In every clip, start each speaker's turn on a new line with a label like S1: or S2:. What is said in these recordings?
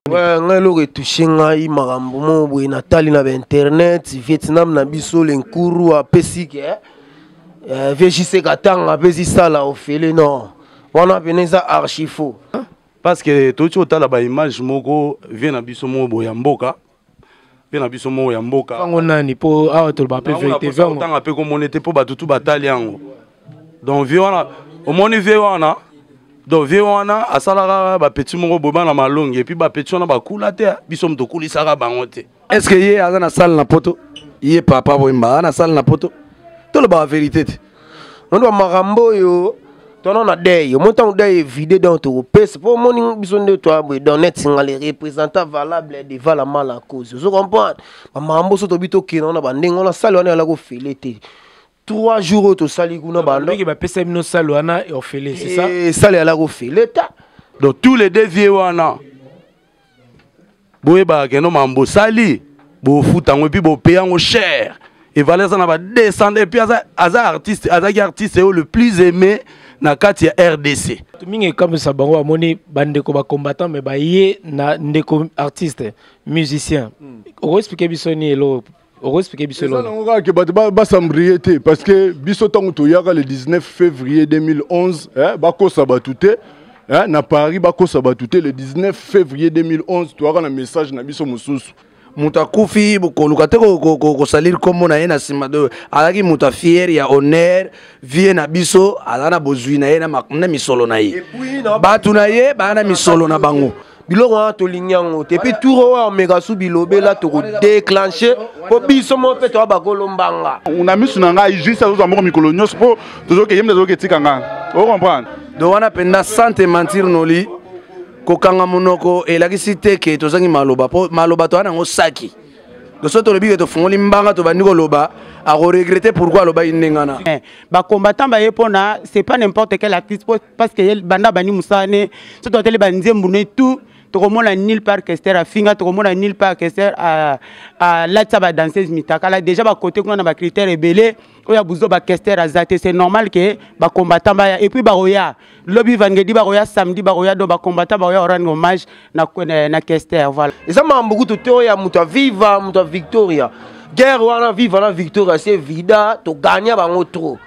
S1: Ouais, on a retouché ngai marambo mo boy Nathalie na internet Vietnam na biso lenkuru a pesike VJC katanga pesi sala ofele non wana peneza archifo
S2: parce que tout otala ba image moko vient na biso mo boya mboka vient na biso mo ya mboka
S3: fango nani po awa to ba pe vérité
S2: vango tanga pe ko monete po ba tutu batali yango donc vi wana au moni vi wana donc vieux wana asalaka ba petit moko boba na malongi et puis ba petit wana ba kula te biso mto kulisaka bango te.
S4: Est-ce que yé azana salle na poto yé papa boimba na salle na poto to le ba vérité te
S1: on doit marambo yo tono na day mo tant day vidé dans to pèse pour mon biso de toi dans net singa les représentants valables devant la mal à cause vous comprenez ba marambo so to bito kino na ba ndengo na salle wana la ko felete 3 jours au sali kuna bando
S3: qui va pesa mino salwana et ofele c'est ça
S1: et sali ala ko feleta
S2: donc tous les deux vieux wana boye ba keno mambo sali bo futango et puis bo payango cher et valeur ça na ba descendre et puis aza artiste le plus aimé na kati ya RDC
S3: mingi comme ça bango amoni bande ko ba combattant mais ba yé na ndeko artiste musicien on expliquer bisoni elo on expliquer bisoni
S5: parce que biso tango to yaka le 19 février 2011 bako sabatute na Paris bako sabatute le 19 février 2011 to yaka na message na biso mususu
S4: muta kufi bokoluka te ko salir comme na yena sima de alaki muta fier ya honneur vie na biso alana bozui na yena makna misolo na ye batu na ye bana misolo na bango
S1: biloko wana tolingiango te puis tour wa omeka su bilobela to déclencher po biso mo pe to bakolombanga
S5: una misu na ngai juste azo moko mikolo nyos po tozoke yemna zoke tikanga o comprendre
S4: do wana penda sante mentir noli ko kanga monoko elakisi te ke tozangi maloba po maloba to ana ngo saki do soto lobi ke to fungoli mbanga to bandiko loba a regretter pourquoi loba inengana
S6: ba combattant ba yepona c'est pas n'importe quel artiste parce que banda bani musane soto tele banzembu ne tout tokomona nil par kester a finga tokomona nil par kester a latsa ba danseuse mitaka là déjà ba côté kuna na ba critères ebele oya buzo ba kester a zate c'est normal que ba combattant ba et puis ba roya lobby vendredi ba roya samedi ba roya do ba combattant ba roya rendre hommage na kester voilà
S1: et ça m'a beaucoup to ya muta viva muta victoria guerre wana viva na victoria c'est vida to gagner bango trop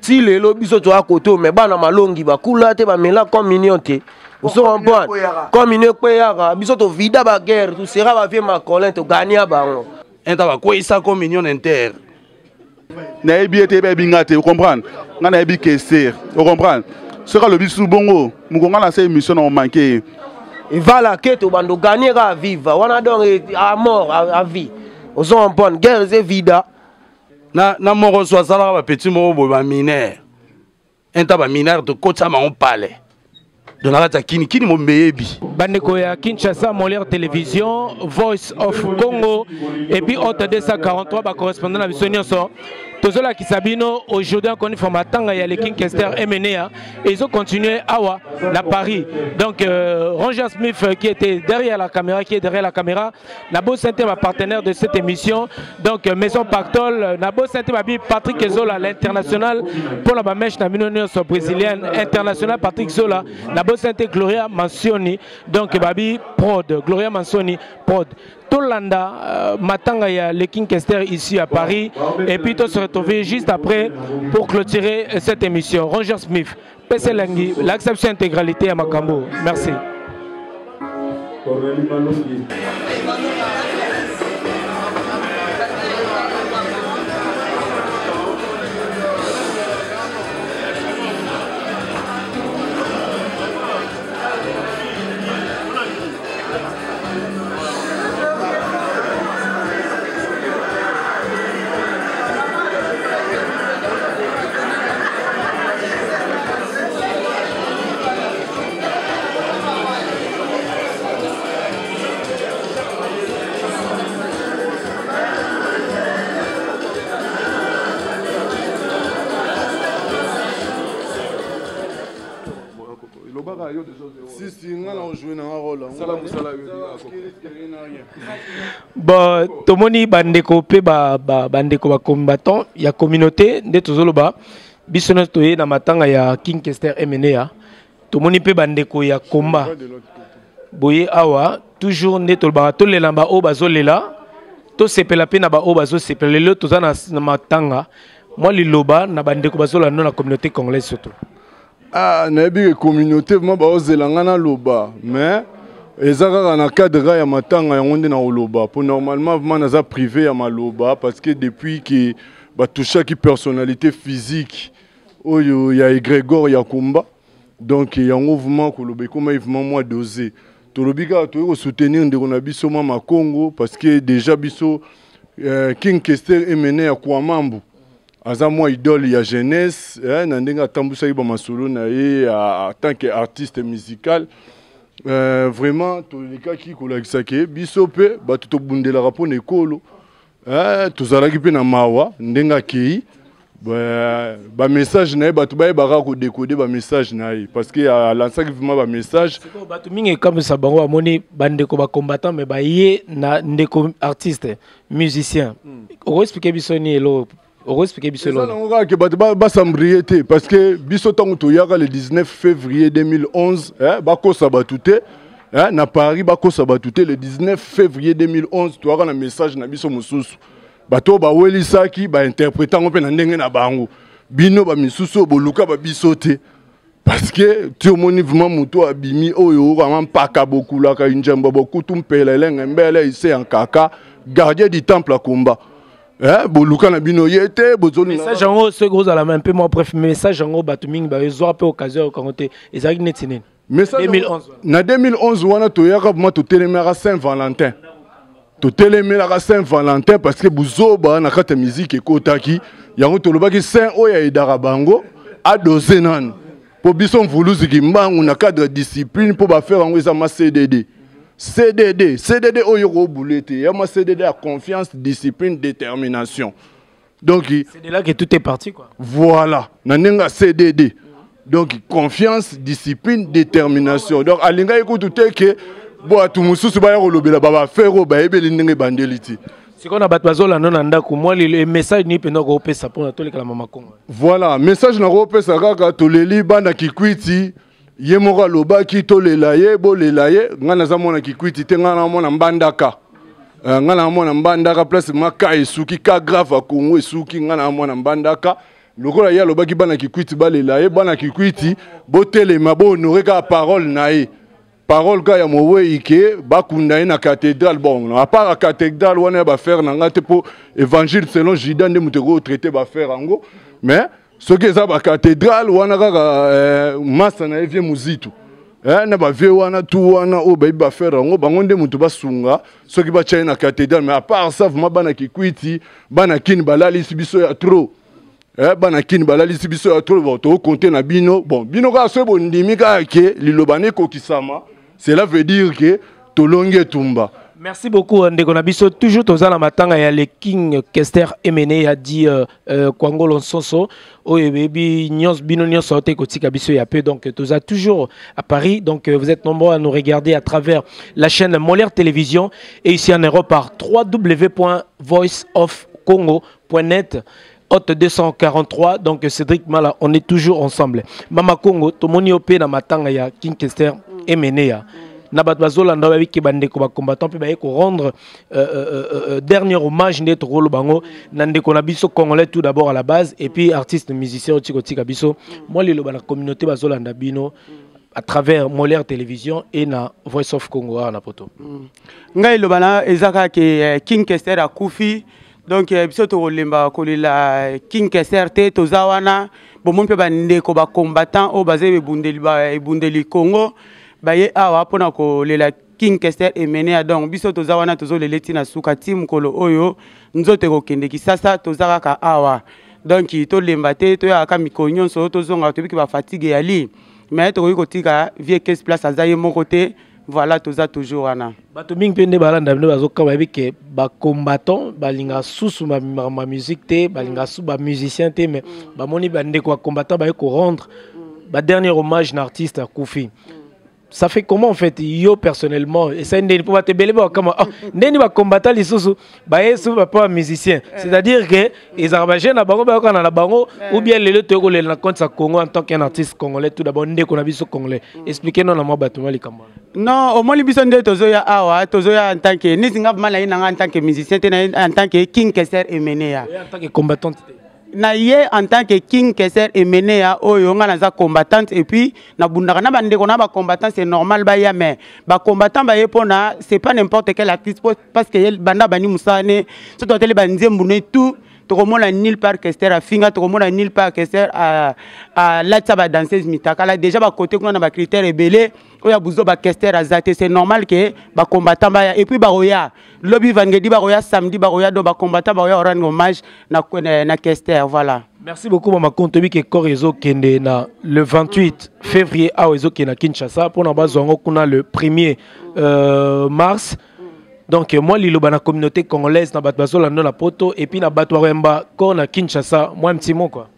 S1: si le lobby so to a côté mais bana malongi ba kula te ba mela communion te vous en bon comme une peyara biso to vida ba guerre tout sera ba vie ma colin to gagner bango
S2: enta ba ko isa communion inter
S5: na ebiete be bingate vous comprendre ngana ebi kester vous comprendre sera le bisu bongo mukonga na cette émission on manqué
S1: et voilà que to bando gagner à vivre wana donc à mort à vie vous en bon guerre c'est vida
S2: na moko so sala ba petit moko ba mineur enta ba mineur to kota ma on parler donata kini mo meyebi
S3: bandeko ya Kinshasa Molière Télévision Voice of Congo et puis autre 243 ba correspondant na bisonio so tozola kisabino aujourd'hui on connaît formatanga ya le King Kester MNA et ils ont continué awa la Paris donc Roger Smith qui était derrière la caméra Nabo Santé ma partenaire de cette émission donc Maison Pactol Nabo Santé ma Patrick Zola l'international pour la mèche na minonio so brésilienne international Patrick Zola Nabo Santé Gloria Mansioni donc babi prod Gloria Mansioni prod Tolanda matanga ya le King Kester ici à Paris et puis on se retrouve juste après pour clôturer cette émission. Roger Smith, PC Langi, l'acception intégralité à Makambo. Merci. Bon, tomoni bandeko pe bandeko ba combattant ya communauté de tozoloba biso na toye na matanga ya King Kester MNA tomoni pe bandeko ya komba boye awa toujours nde tolobaka tolela ba o bazolela tosepela pe na ba o bazosepela lelo toza na matanga moi liloba na bandeko bazolanda na communauté congolaise surtout.
S5: Ah, nayebi communauté vraiment baozelanga na loba mais eza kaka na cadre ya matanga yango nde na oloba po normalement vraiment naza privé ya maloba parce que depuis que batouchaki personnalité physique oyo ya Grégor ya Kumba donc yango vraiment koloba ekoma vraiment moi dosé tolobi kaka toyei kosoutenir ndeko na biso mama Congo parce que déjà biso King Kester MNA ya Kwamambu aza moi idole ya jeunesse na ndenge atambusaki ba masolo na ye en tant qu'artiste musical vraiment tolikaki kolakisaki biso pe bato tobundelaka mpo na ekolo tozalaki mpe na mawa ndenge akei bamessage na ye bato bayebaka kodekode bamessage na ye parce que alansaki vraiment bamessage
S3: bato mingi ekamwisa bango bamoni bandeko bacombattant me baye na ndeko artiste musicien okoexplike biso ni elo
S5: que basambrier te parce que biso ntango toyaka le 19 février 2011 bakosa bato te na Paris bakosa bato te le 19 février 2011 toyaka na message na biso mosusu bato bawelisaki bainterprétango mpe na ndenge na bango bino bamisusu boluka babiso te parce que tiomoni vraiment moto abimi oyo okama mpaka bokulaka injemba bokutu mpela elenge mbele ise ya nkaka gardien du temple akomba boluka na bino yete bozoni
S3: message en haut ce gros à la main un peu moins bref message en haut bato mingi bazwa pe occasion quand te ezaki neti nini 2011
S5: na 2011 wana toyaka vraiment totelemaka Saint-Valentin totelemaka Saint-Valentin parce que buzoba na kata musique ekotaki yango tolobaki saint oya edara bango adose nanu po biso mvuluziki mbangu na cadre discipline po bafaire yango eza ma CDD oyo robulete ya ma CDD à confiance, discipline, détermination. Donc
S3: c'est de là que tout est parti quoi.
S5: Voilà, nanenga CDD. Donc confiance, discipline, détermination. Donc alinga écoute que bo atumususu ba rolobela baba fero ba ebeli ndenge bandeliti.
S3: C'est qu'on a batbazola non andako moi le message ni pena ko pesa pour to lekala mama Congo.
S5: Voilà, message na ko pesa kaka to leli bana kikwiti. Ye moko alobaki tolela ye bolela ye nga naza mona kikwiti te nga na mona mbandaka nga na mona mbandaka place maka esuki ka grave akongo esuki nga na mona mbandaka lokola ye alobaki bana kikwiti balela ye bana kikwiti botelema bo honore ka parole na ye parole ka ya mowei ke bakunda ye na cathédrale bon à part la cathédrale wana ba faire na nga te po évangile selon Judas nde muteko traiter ba faire ango mais ce qui est à la cathédrale, on a massa na evie muzitu. Na ba vie wana tout wana o ba iba faire ngo bangonde mutu basunga ce qui ba tchaina cathédrale mais à part ça vraiment bana kikwiti bana kin balali sibiso ya trop. Bana kin balali sibiso ya trop bon to compter na bino bon bino ka so bon ndimi ka ke lilobane ko kisama cela veut dire que tolonge tumba.
S3: Merci beaucoup ndeko na biso toujours toza na matanga ya le King Kester MNA a dit Kwangolo Nsonso oyo bebi nyos bino nyos sauté kotika biso ya peu donc toza toujours à Paris donc vous êtes nombreux à nous regarder à travers la chaîne Molière Télévision et ici en Europe par www.voiceofcongo.net Hôte 243 donc Cédric Mala on est toujours ensemble Mama Congo tomoni opé na matanga ya King Kester MNA Nabat Bazolanda avec bandeko ba combattant pe ba ko rendre dernier hommage net rolo bango nandeko na biso congolais tout d'abord à la base et puis artiste musicien tika biso moi le la communauté Bazolanda bino à travers Molière Télévision et na Voice of Congo na poto
S6: ngai lo bana ezaka ke King Kester akufi donc biso to lemba kolela King Kester te tozawana bomon pe bandeko ba combattant o bazé bundeli Congo baye awa pona ko lela King Kester MNA donc biso tozawana tozo leleti na suka team kolo oyo nzote ko kende kisasa tozaka ka awa donc to lemba te to ya ka mikonyo so tozonga to biki ba fatigue ya li mais to ko tika vie 15 place azaye mon côté voilà toza toujours wana
S3: bato mingi pende balanda bino bazoka ba biki ba combattant balinga susu ma musique te balinga su ba musicien te mais ba moni ba ndeko combattant ba ko rendre ba dernier hommage na artiste Koufi. ça fait comment en fait yo personnellement et ça n'est pas te belé comme n'est pas combattant les sous bah ils pas musicien c'est-à-dire que ils engagent na bango ba na bango ou bien les te le na compte sa Congo en tant qu'un artiste congolais tout d'abord ndé qu'on a biso congolais expliquez-nous na moi batuma li kamba non
S6: au moins les biso ndé tozoya awa tozoya en tant que nizinga mala ina en tant que musicien en tant que King Kester Emenea
S3: en tant que combattant
S6: na ye en tant que King Kester Emenea oyo nga naza combattante et puis na bundaka na bande ko na ba combattant c'est normal ba ya mais ba combattant ba yepona c'est pas n'importe quel artiste parce que banda bani musane so to tele banze mbune tout to komona nil par Kester afinga to komona nil par Kester a la taba danseuse mitaka là déjà ba côté ko na ba critères ebele oya buzo ba Kester azate c'est normal que ba combattant ba ya et puis ba roya lobby vendredi ba roya samedi ba roya do ba combattant ba roya rendre hommage na Kester voilà.
S3: Merci beaucoup Mama Kontobi que Korezo Kende na le 28 février à Oezo Kena Kinshasa pour na bazongo kuna le 1er mars. Donc moi lilo bana communauté congolaise na batbazo la na poto et puis na batwemba ko na Kinshasa moi un petit mot quoi.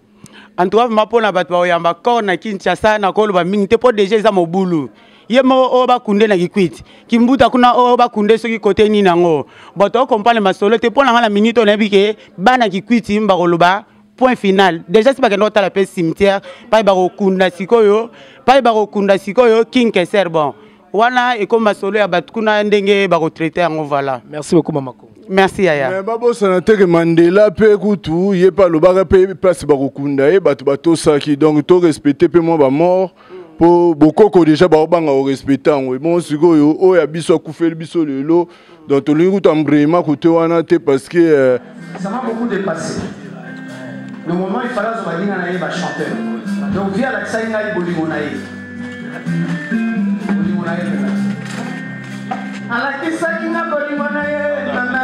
S6: En tout cas ma pona batwemba ko na Kinshasa na ko ba mingte po déjà za mobulu. Yemo o ba kunde na kikwiti kimbuta kuna o ba kunde soki côté ni nango boto compare masolo te pona la minute on a vu que bana kikwiti mba koloba point final déjà c'est pas que notre la paix cimetière pas ba kunda sikoyo King Kester bon wana et comme masolo ya batkuna ndenge ba retraiter en voilà.
S3: Merci beaucoup Mamako.
S6: Merci Yaya.
S5: Mais babo sanate que Mandela pe kutu yé pas le ba pe place ba kunda e bato saki donc to respecter pe moi ba mort pour beaucoup déjà banga au respectant bon sikoyo o ya biso kufeli biso lelo donc to lingu tambrema côté wana te parce que
S7: ça m'a beaucoup dépassé. Le moment il fallait que je na ba chanteur. Donc via la saïna bolimonaï. Ala kisaki na bolimonaï mama.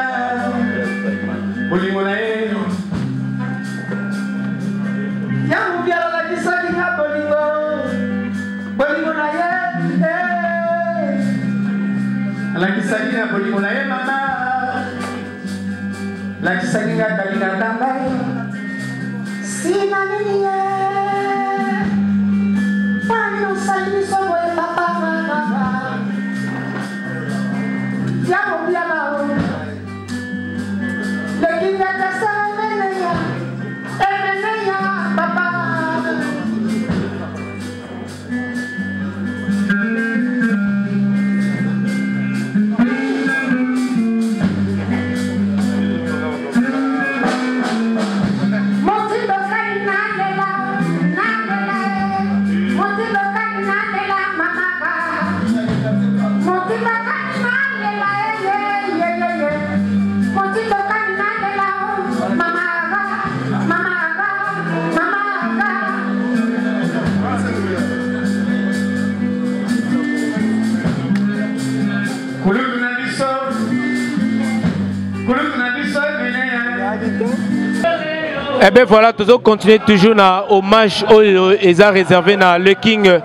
S7: Bolimonaï. Ya via la kisaki na la kisaki na bolimonaï mama. La kisaki na kalina tamba. Sina nini pani no sali so boy papa mama ya mo bia ma o le kinga ta sa menea papa
S3: Eh bien voilà, tous continuer toujours na hommage au ESA réservé na le King.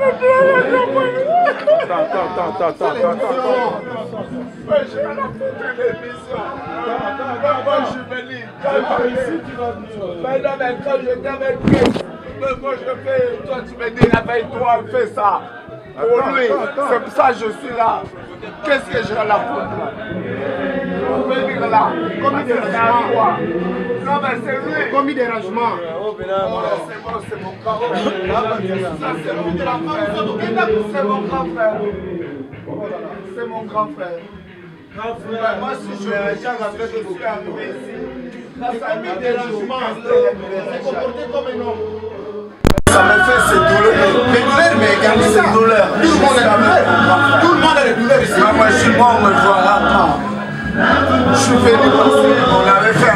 S8: Moi je fais, toi tu me dis réveille-toi, fais ça. Pour lui, c'est pour ça que je suis là. Qu'est-ce que j'ai à la faute là? On peut dire là, comme il dérangement. Non mais c'est lui. Comme il dérangement. C'est mon grand frère. Ça c'est mon grand frère. C'est mon grand frère. C'est mon grand frère. Moi si je suis arrivé ici, ça c'est un dérangement. C'est comporté comme un homme. Ça me fait cette douleur. Mes douleurs, mais également cette douleur. Tout le monde a la douleur. Tout le monde a des douleurs ici. Moi, je suis mort, on me voit rarement. Je suis venu parce qu'on avait fait un.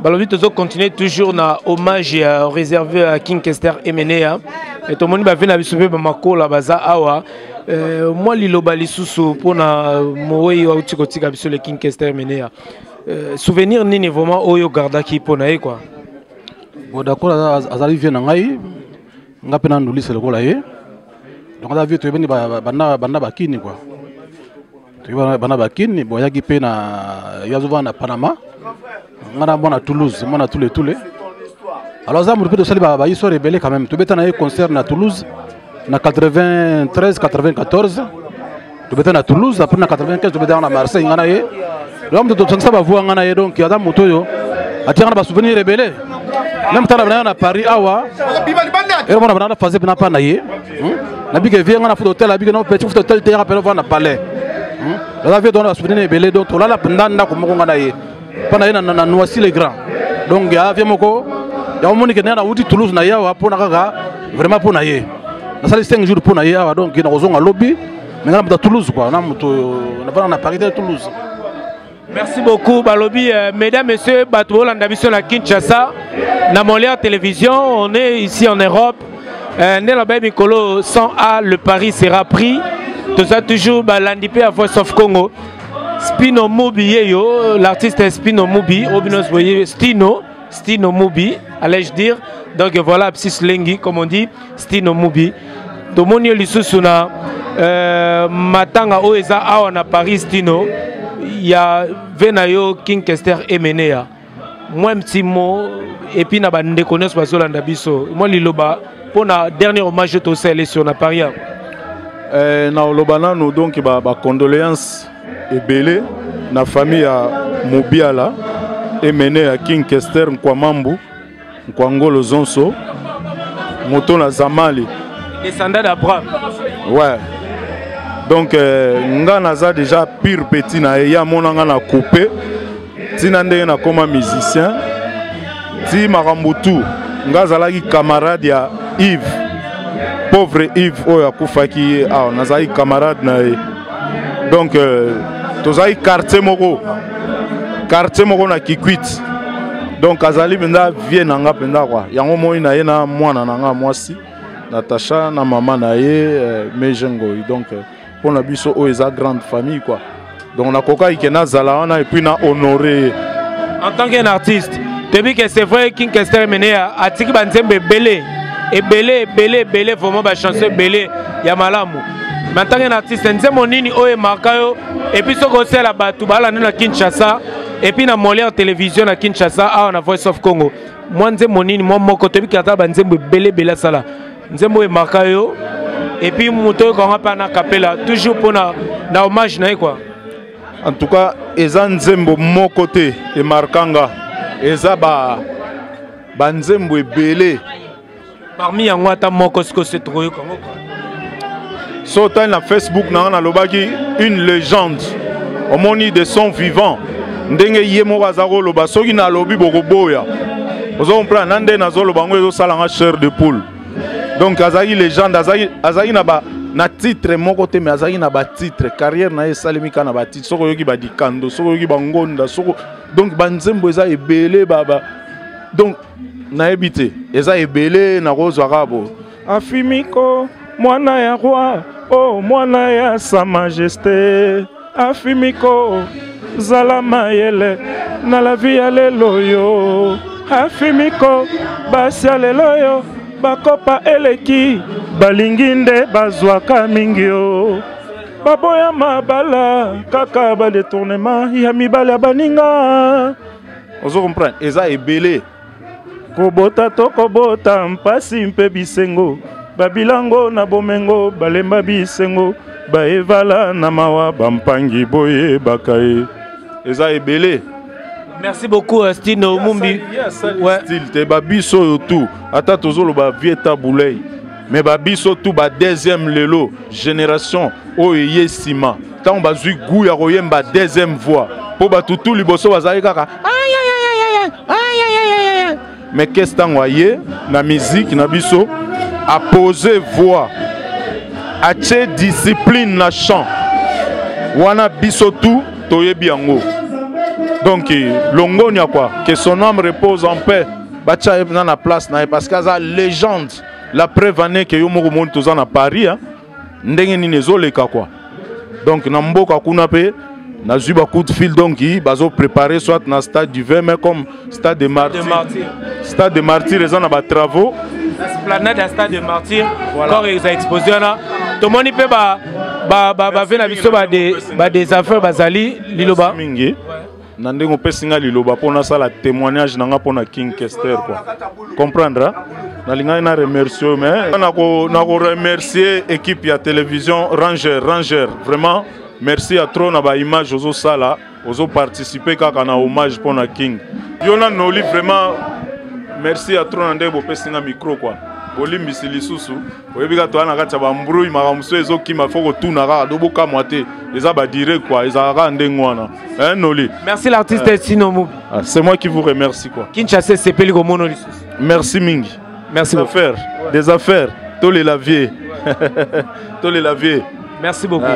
S3: Balobi tozo continuer toujours na hommage réservé à King Kester Emenea. Et tout le monde va venir à Bamako la baza awa. Moi liloba lisusu pona moyi wa utikotika biso le King Kester Emenea. Souvenir nini vraiment oyo garda ki pona e quoi.
S9: Bon d'accord azali vient ngai ngapena ndulise lokola ye. Donc on a vu tu beni bana bakini quoi. Tu vois bana bakini bon yaki pe na yazova na Panama. Ngana bona Toulouse, mona tous les. Alors ça mouripe tosali ba histoire rebelle quand même tobeta na concert na Toulouse na 93 94 tobeta na Toulouse après na 95 tobeta na Marseille ngana ye donc to tsansa ba voix ngana ye donc ya da moto yo atia ba souvenir rebelle même temps na Paris awa et on a phase na pa na ye na bige vie ngana photo hotel bige na petit photo hotel te rappelle va na palais la vie donne souvenir rebelle donc là la pendanda ko mo ngana ye pa na ye na Noisy les grands donc ya vie moko ya moni que na uti Toulouse na yawa pona kaka vraiment pona ye na sali 5 jours pona ye awa donc na kozonga lobby mais na Toulouse quoi na moto na pas na Paris de Toulouse.
S3: Merci beaucoup Balobi. Mesdames, messieurs, Batou Landabiso la Kinshasa, na Molière Télévision, on est ici en Europe. Nela Baby Mikolo 100A, le pari sera pris. Tout ça toujours Landipé à Voice of Congo. Spino Mubi, l'artiste est Spino Mubi, Obinos voyez Stino Mubi, allais-je dire. Donc voilà, Psys Lengi, comme on dit, Stino Mubi. Tomonio Lissusuna, Matanga Oeza Awana Paris Stino. Il y a Venayo King Kester Emenea. Moi, un petit mot, et puis, na bande connaisse pas Zolanda Bisso. Moi, Liloba, pour la dernière hommage au ciel sur la Paris.
S5: Na Olobana, nous donc, condoléances et belé, na famille à Mobiala, Emenea King Kester Nkwamambu, Nkwangolo Zonso, Moto na Zamali.
S3: Descendant d'Abraham.
S5: Ouais. Donc, nga naza déjà pire petit na ya monanga na coupé. Tina ndenge na koma musicien. Ti makambutu nga zalaki camarade ya Yves. Pauvre Yves oyo akufaki ah nazali camarade na ye. Donc tozali quartier moko na Kikwit. Donc azali benda vie nanga penda kwa. Yango moi na ye na mwana nanga mwasi. Natacha na maman na ye Mejengo. Donc pour la biso o eza grande famille quoi. Donc on a coca ikena zalawana et puis na honoré.
S3: En tant qu'artiste, tu dis que c'est vrai King Kester Menea a tiki banzembe belé et belé vraiment ba chanson belé ya malamu. Mais en tant qu'artiste, nzembo nini o e markayo et puis soko c'est la batu bala na Kinshasa et puis na Molière Télévision na Kinshasa a na Voice of Congo. Moi nzembo nini moi moko te bi kata banzembe belé sala. Nzembo e markayo. Et puis, moto qu'on a pas na capella toujours pour na hommage na quoi.
S5: En tout cas, eza nzembo mon côté et markanga eza ba nzembo ebele.
S3: Parmi yango ata moko ce que c'est trop comme quoi.
S5: Sautant na Facebook na lobaki une légende. Au moni de son vivant. Ndenge yemo bazaro loba soki na lobi bokoboya. Ozo comprendre nande na zo lobango ezo salanga chair de poule. Donc Azaki légende, Azaki na titre mon côté mais Azaki na ba titre carrière na esalemika na ba titre soko yoki ba dikando soko yoki ba ngonda soko donc banzembo eza ebele baba donc na ebité eza ebele na kozwa rabo afimiko mwana ya roi oh mwana ya sa majesté afimiko zala mayele na la vie ya lelo yo afimiko basi ya lelo yo bakopa eleki balinginde bazwaka mingi yo baboya mabala kaka ba détournement ya mibala baninga ozo comprendre eza ebele kobota to kobota mpasi mpe bisengo babilango na bomengo balemba bisengo baevala na mawa bampangi boye bakaye eza ebele.
S3: Merci beaucoup Stino Mumbi.
S5: Ouais. Style te babiso yo tout. Ata tozolo ba vieta boulay. Mais babiso tout ba deuxième lelo génération o yesima. Tant ba zui gou ya royemba deuxième voix. Po ba tutu liboso bazali kaka. Aïe. Mais qu'est-ce tant ye na musique na biso a poser voix. A che discipline na chant. Wana biso tout toyebi yango. Donc, Longonia quoi, que son âme repose en paix. Bacha est dans la place, parce que la légende, la preuve année que Yomo monte tous à Paris, n'dengue ni nezoleka quoi. Donc, Namboka Kunape, n'a eu beaucoup de fil donc ils ont préparé soit dans le stade du 20 mais comme stade de martyrs. Stade de martyrs, ils ont des travaux.
S3: La planète à stade de martyrs, quand ils ont exposé là, tout le monde peut venir à des affaires bazali liloba.
S10: Nandingo pesinga liloba pona ça la témoignage nanga pona King Kester quoi. Comprendre? Nalinga na remercier mais na ko remercier équipe ya télévision Ranger vraiment merci à trop na ba image ozo sala ozo participer kaka na hommage pona King. Yona Noli vraiment merci à trop nande bo pesinga micro quoi. Bolimbisi lisusu oyebika to ana kati ba mbrouille makamuso ezokima foko tuna kaka doboka mwate eza ba dire quoi ezaka ndengwana hein Noli.
S3: Merci l'artiste Sinomu.
S10: C'est moi qui vous remercie quoi.
S3: Kinshasa sepeli ko mono lisusu.
S10: Merci mingi.
S3: Merci beaucoup.
S10: Des affaires tous les laviers. Tous les laviers.
S3: Merci beaucoup.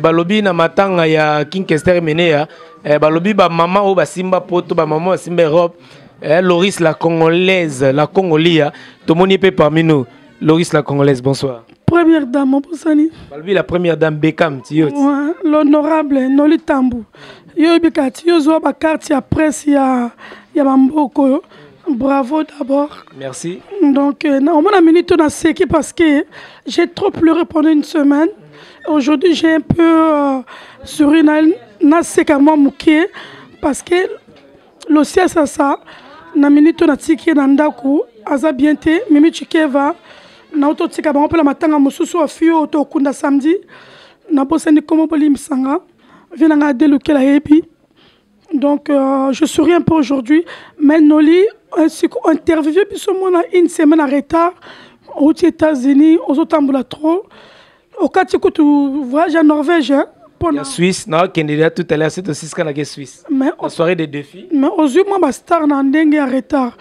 S3: Balobi na matanga ya King Kester Menea balobi ba maman o basimba poto ba maman basimba Europe Loris la congolaise la congolia tout le monde est parmi nous. Loris la congolaise, bonsoir.
S11: Première dame mon bosani
S3: balobi la première dame Beckham tio
S11: l'honorable Noli Tambu yo bikati yo zo ba carte ya presse ya Mamboko. Bravo d'abord.
S3: Merci.
S11: Donc on m'a minute na seki parce que j'ai trop pleuré pendant une semaine. Aujourd'hui, j'ai un peu souri na sekamwa muke parce que le ciel ça na minute na tiki na ndaku aza bienté mimi chikeva na auto tika ba la matanga mususu afio to kunda samedi na bosani komo boli misanga vina nga deluke la yebi. Donc je souris un peu aujourd'hui mais Noli interviewé biso mona une semaine en retard aux États-Unis aux Otambula trop. Au cas où tu voyages en Norvège,
S3: pour la Suisse, non, candidat tout à l'heure, c'est aussi ce qu'on a fait Suisse. Mais la soirée des défis.
S11: Mais aux yeux, moi, ma star n'a en retard.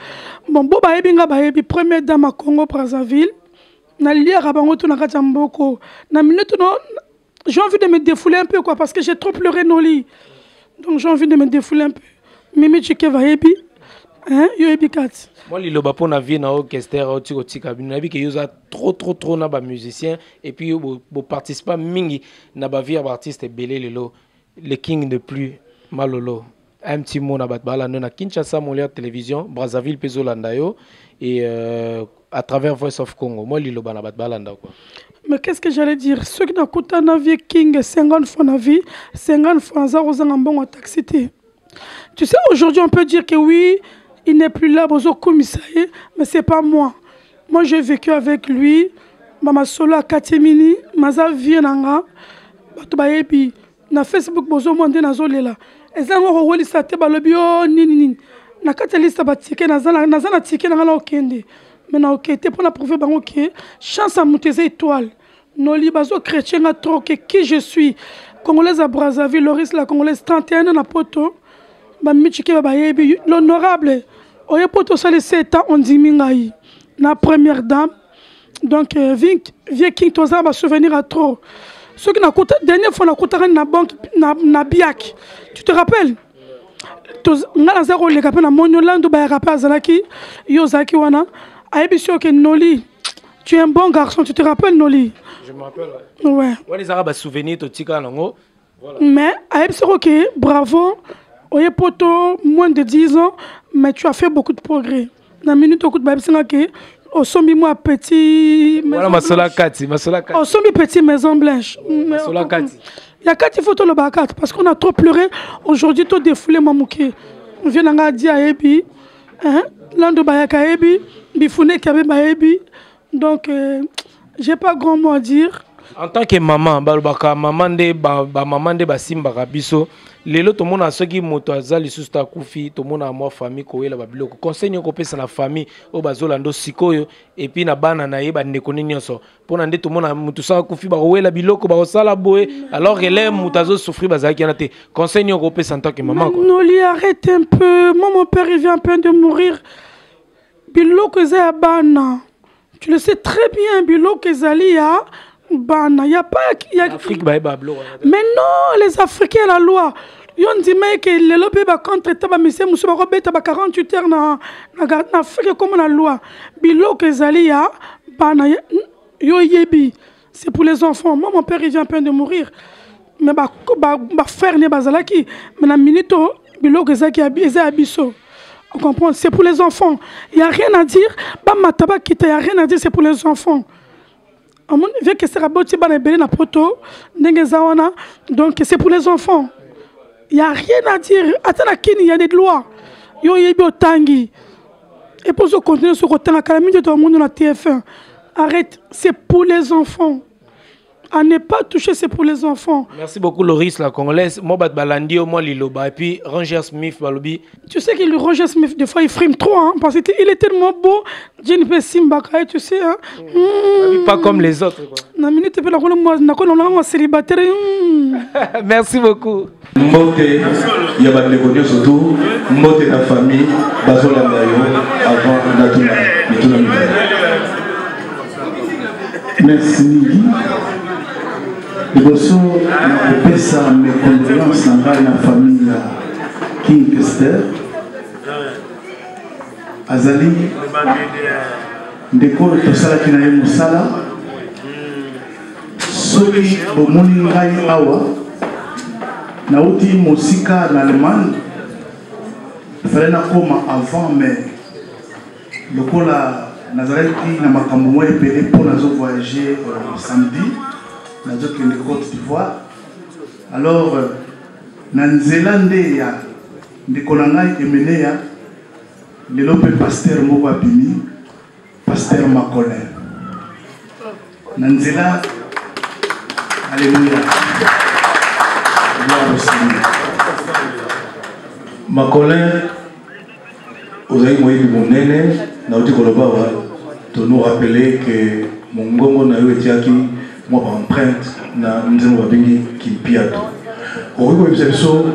S11: Bon, bon, bah, ebi première dame à Congo Brazzaville. Na lia rabango tout na kachamboko. Na minute non, j'ai envie de me défouler un peu quoi, parce que j'ai trop pleuré Noli. Donc j'ai envie de me défouler un peu. Mimi chike va ebi, hein, yo ebi kat.
S3: Moi, les loba pour na vie na orchestre au tiko tika bina bi que yo a trop na ba musicien et puis bo participa mingi na ba vie artiste belé lelo le king de plus malolo un petit mot na bat bala na Kinshasa Molière télévision Brazzaville Pezolanda yo et à travers Voice of Congo moi les loba na bat balanda quoi.
S11: Mais qu'est-ce que j'allais dire ceux qui n'écoutent na vie king 50 fois na vie 50 fois za rozanga mbongo taxité. Tu sais aujourd'hui on peut dire que oui il n'est plus là, mais c'est pas moi. Moi, j'ai vécu avec lui. Mama solo à Katimini, maza vienanga. Batubayebi na Facebook bozo monde na zolela. Ezango roweli sate balobio nini. Na katalista batike na zana tike na ngala okende. Mais na okete pour la prouver bango que chance à monter étoile. Noli bazo chrétien a trop que qui je suis. Congolaise à Brazzaville, Loris la Congolaise 31 ans na poto. Ba michike bayebi l'honorable. Oye poto sale 7 ans on dit mingai. La première dame. Donc vieux king toza va souvenir à trop. Ce qui n'a coûté dernière fois na coûté na banque na biak. Tu te rappelles? Ngala zero le kapena monolando ba rapa zalaki yozaki wana. Aibisio ke Noli. Tu es un bon garçon, tu te rappelles Noli?
S3: Je me rappelle.
S11: Ouais.
S3: Ouais les arabes souvenirs to tika nango. Voilà.
S11: Mais aibisio ke bravo. Oye poto moins de 10 ans mais tu as fait beaucoup de progrès. Na minute au coup de babisanga ke au sombi moi petit
S3: voilà masola kati
S11: au sombi petit maison blanche
S3: masola kati
S11: il y a 4 photos le bakat parce qu'on a trop pleuré aujourd'hui tout défoulé mamouké on vient nga dia ebi hein lando bayaka ebi bifune kabe baebi donc j'ai pas grand mot à dire
S3: En tant que maman, maman de basimbaka biso, lelo to mona soki moto azali susta kufi to mona mo famille ko yela babiloko. Conseil nyoko pesa na famille o bazolando sikoyo et puis na bana na yeba ndeko nyonso. Pona nde to mona moto sa kufi ba wela biloko ba sala boye alors que les mutazo souffrir bazaki na te. Conseil nyoko pesa en tant que maman quoi.
S11: Non, lui arrête un peu. Moi mon père il vient à peine de mourir. Biloko za bana. Tu le sais très bien biloko ezali ya bana, il n'y a pas...
S3: Afrique, mais
S11: non, les Africains, la loi. Ils ont dit que les lobbies contre les monsieur Moussa 48 heures en Afrique comme la loi. Bilo que Zalia, bana, yo yebi. C'est pour les enfants. Moi, mon père, il vient à peine de mourir. Mais ma frère n'est pas là qui. Mais la minute, bilo que Zaki est abisso. On comprend, c'est pour les enfants. Il n'y a rien à dire. Il n'y a rien à dire, c'est pour les enfants. Donc c'est pour les enfants. Il n'y a rien à dire. Il y a des lois. Il y a des tangi. Et pour ce continuer sur le TF1. Arrête, c'est pour les enfants. À ne pas toucher, c'est pour les enfants.
S3: Merci beaucoup, Loris, la Congolaise. Moi, Balandi, moi, Liloba. Et puis, Roger Smith, Balobi.
S11: Tu sais que le Roger Smith, des fois, il frime trop, hein, parce qu'il est tellement beau. Jennifer Simbaka, tu sais. Hein.
S3: Pas comme les autres.
S11: Célibataire.
S3: Merci beaucoup.
S12: Mbote, il y a des gens surtout. Mbote, la famille, Bazola Dayo, avant Natuna.
S7: Merci Nigi. Liboso na pesa mes condoléances na la famille King Kester. Azali ndeko tosala kina ye musala. Soki bomoni ngai awa nauti mosika na Allemagne. Fallait na koma avant mais lokola Nazareti na makambo mwa epele pour nazo voyager samedi nazo kende Côte d'Ivoire. Alors na nzela nde ya ndeko na ngai emene ya lelo pe pasteur moko abimi pasteur Macolin na nzela. Alléluia, gloire au Seigneur.
S12: Macolin ozayi moyebi monene nauti koloba to nous rappeler que mon ngongo na yo etiaki mwa ba empreinte na nzembo babengi kimpiato okoki koyebisa biso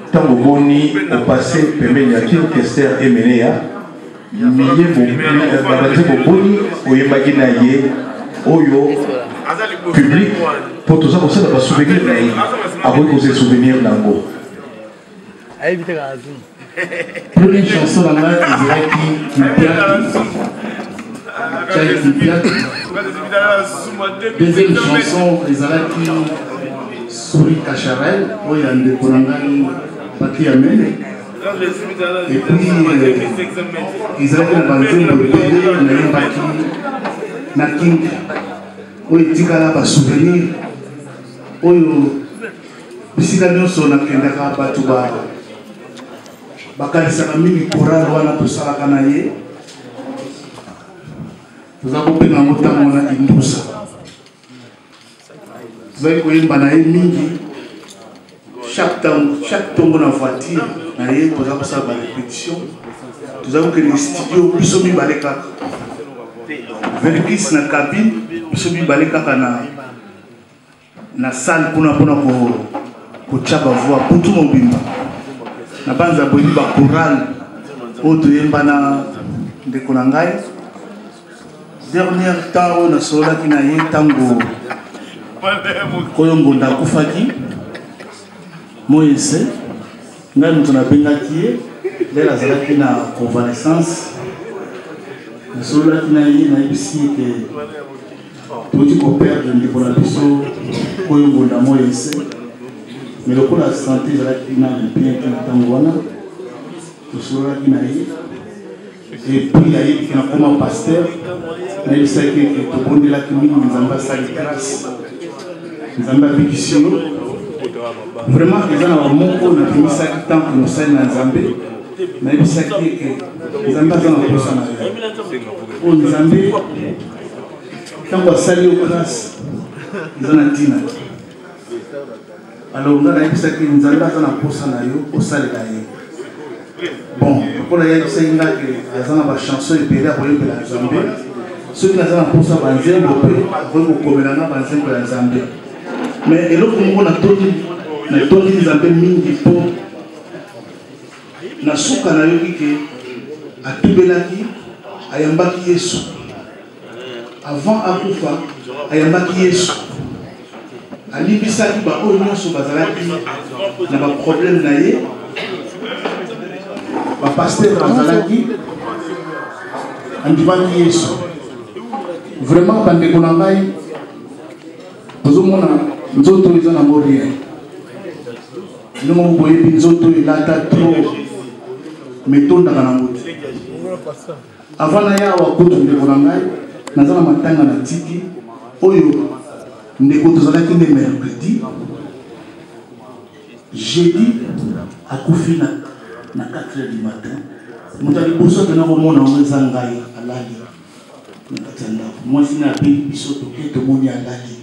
S12: ntango boni opase pembeni ya King Kester emene ya babanzembo boni oyembaki na ye oyo public po toza kosala basouvenir na ye akoki koza souvenir nango.
S7: Première chanson là, il dirait deuxième chanson, ils allaient qui Souris Cacharel, où il y a un décorangani Baki Amen. Et puis ils allaient compenser le bébé, n'a Baki Naking, où il dit qu'il y a un souvenir, où il y a un souvenir. Bakalisaka mingi choral wana tosalaka na ye toza kobenga ngo ntango na imbusa tozali koyemba na ye mingi chaque tongo na voiture na ye toza kosala barépétition toza kokende studio biso mibale kaka verkis na cabine biso mibale kaka na salle mpona kotya bavoi putu mobimba na banza boyi ba choral oyo toyemba na ndeko na ngai dernier temps oyo nasololaki na ye ntango oyo ngonda akufaki moyese ngai moto nabengaki ye lelo azalaki na convalescence nasololaki na ye nayebisi ye ke toti koperdre ndeko na biso oyo ngonda moyese. Mais le coup la santé de la climat est bien tangwana, tout cela qui n'a et puis il y a eu comme pasteur, mais il sait que tout le monde de la climat nous ambassade de grâce, nous ambassade vraiment ils ont un moment où on a fini ça tant que nous sommes dans Zambie, mais il sait que nous ambassade en personne. On nous Zambie tant qu'on salue aux grâces, ils ont un tina. Alors, on a dit que nous allons faire un poste au salle de bon, pour la yébi c'est une là que ils ont une chanson et puis là pour la Zambie. Ceux qui ont un poste à Banzé, ils vont comme la Banzé pour la Zambie. Mais et l'autre on a tout les Zambie mingi pour na suka na yoki ke atubelaki ayambaki Yesu. Avant akufa ayambaki Yesu. Alibisaki ba oyo nyonso bazalaki na ba problème na ye. Ba pasteur bazalaki andimaki Yesu. Vraiment bandeko na ngai bozomona nzoto eza na morie. Ndimo boyebi nzoto elata trop metondaka na moto. Avant na yawa kutu ndeko na ngai naza na matanga na tiki oyo ndeko tozalaki nde mercredi jeudi akufi na 4h du matin moto ya liboso tena komona ngo eza ngai alali na kati ya ndako mwasi na abeyi biso toke tomoni alali.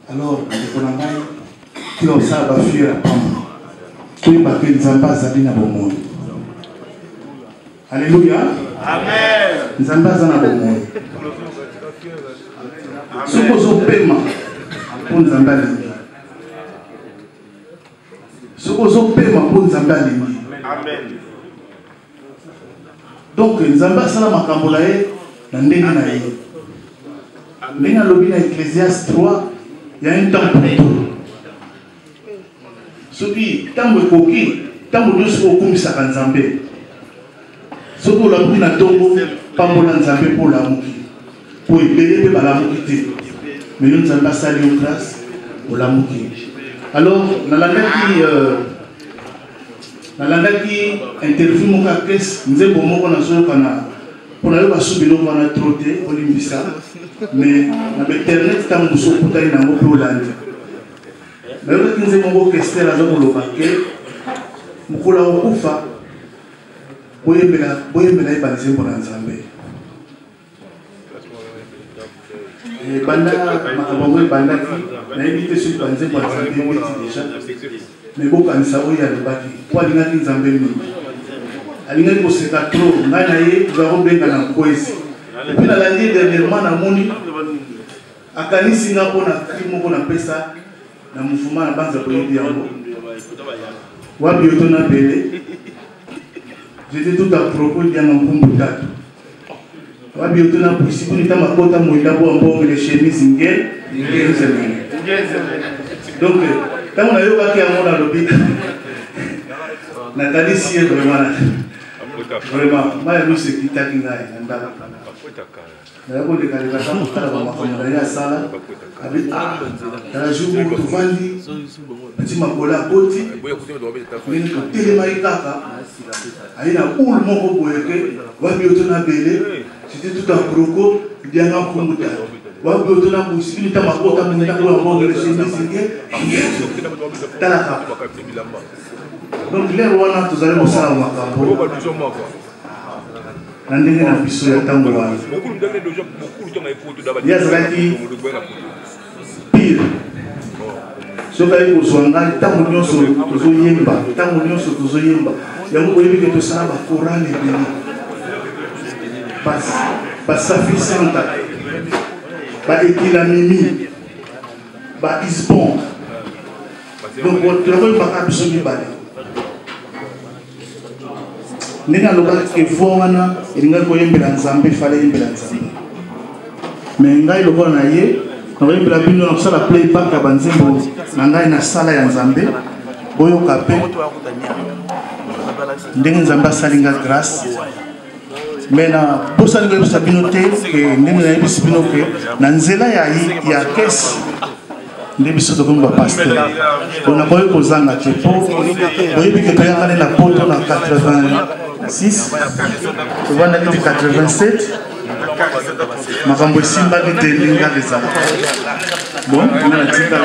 S7: Alors ndeko na ngai tika kosala bafiere ya pamba toyeba ke nzambe azali na bomoi. Alléluia. Amen. Nzambe aza na bomoi. Soki ozopema mpo nzambe alingi, soki ozopema mpo nzambe alingi, donc nzambe asala makambo na ye na ndenge na ye. Ndenge alobi na Ecclésiaste 3, il y a un temps pour tout. Soki ntango ekoki, ntango nyonso okumisaka nzambe. Soki olamuki na ntongo pambola nzambe mpo olamuki po ebele mpe balamuki te. Mais nous avons passé en classe au Lamouki. Alors, dans la interview mon caisse, nous avons bon on a joué pour aller au Soubino on a trotté au Limbisa, mais dans internet tant nous sommes pour aller dans le Hollande. Mais nous avons bon question là dans le paquet, nous collons au Kufa, boyé bela y balisé pour l'ensemble. Banda makambo banda ki na éviter sur banze pour santé déjà mais beaucoup en savoir ya le baki kwa linga nzambe ni alinga ko seka trop ngana ye za robenga na kwesi et puis la lundi dernièrement na moni akanisi nga pona krimo pona pesa na mfuma na banza ko yebi yango wa biotona bele j'étais tout à propos de ngambu tatu. Wabi utuna pusiku ni kama kota muidabu ambao ile chemise ingel semaine. Donc kama na yoka kia mona lobika. Nathalie sie vraiment maya lusi kitaki ngai ndala. Na yako de kale kama kala ba makono ya sala. Abi na jubu tuvandi. Tima kola koti. Ni ko telema ikaka. Aina ul moko boyeke wabi utuna bele. C'était tout un croco, il y a un peu de temps. Wabi otona kusikili ta makota mwenda kwa mbongo le chemise talaka. Donc leo wana tuzali kusala makambo. Na ndenge na biso ya tango wana. Yazalaki pire. Soka yuko zwanga tango nyonso tuzoyemba, tango nyonso tuzoyemba. Yango boyebi ke tosala ba chorale bini. Pas Safi Santa, pas Ekilamimi, pas Isbon. Donc, on ne peut pas absolument pas. Nous avons dit que nous avons mais nous avons la playback à Banzembo, nous avons la salle à Nzambe, Boyo Kapé, nous avons la grâce. Mais pour ça, nous avons sabinoté que nous avons sabinoté dans nzela ya caisse nous avons pasteur. On a pas eu posé na chepo. On a eu que payé la poto en 86. On a dit 87. Makambo simba que telinga des ans. Bon, on a dit la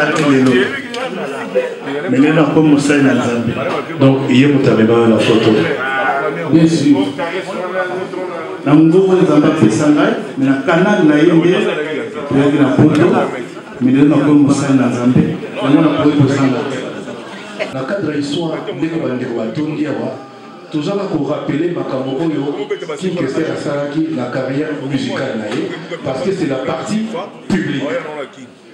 S7: mais nous avons commencé dans Zambie.
S12: Donc, hier, vous avez la photo.
S7: Bien sûr. Na mungu nzamba pesa ngai, mais na canal na yembe, tu as na poto. mais nous avons mosala na Nzambe yango na koyi kozanga
S12: na cadre ya histoire ndenge bandeko batondi awa tozala korapele makambo oyo King Kester asalaki na carrière musicale na ye parce que c'est la partie publique.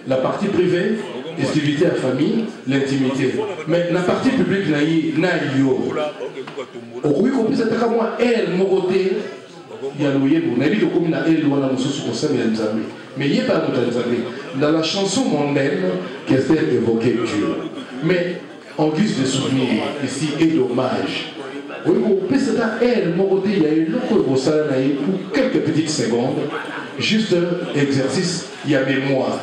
S12: La partie privée, festivité à famille, l'intimité. Mais la partie publique na yo okoki kopesa taka mwa elle moko te ya loyebo na yebi tokomi na elle wana mosusu kosala ya Nzambe mais yeba moto ya Nzambe dans la chanson mondaine Kester évoquait Dieu mais en guise de souvenir ici et d'hommage oui kopesa taka elle moko te ya eloko kosala na ye pour quelques petites secondes juste exercice ya mémoire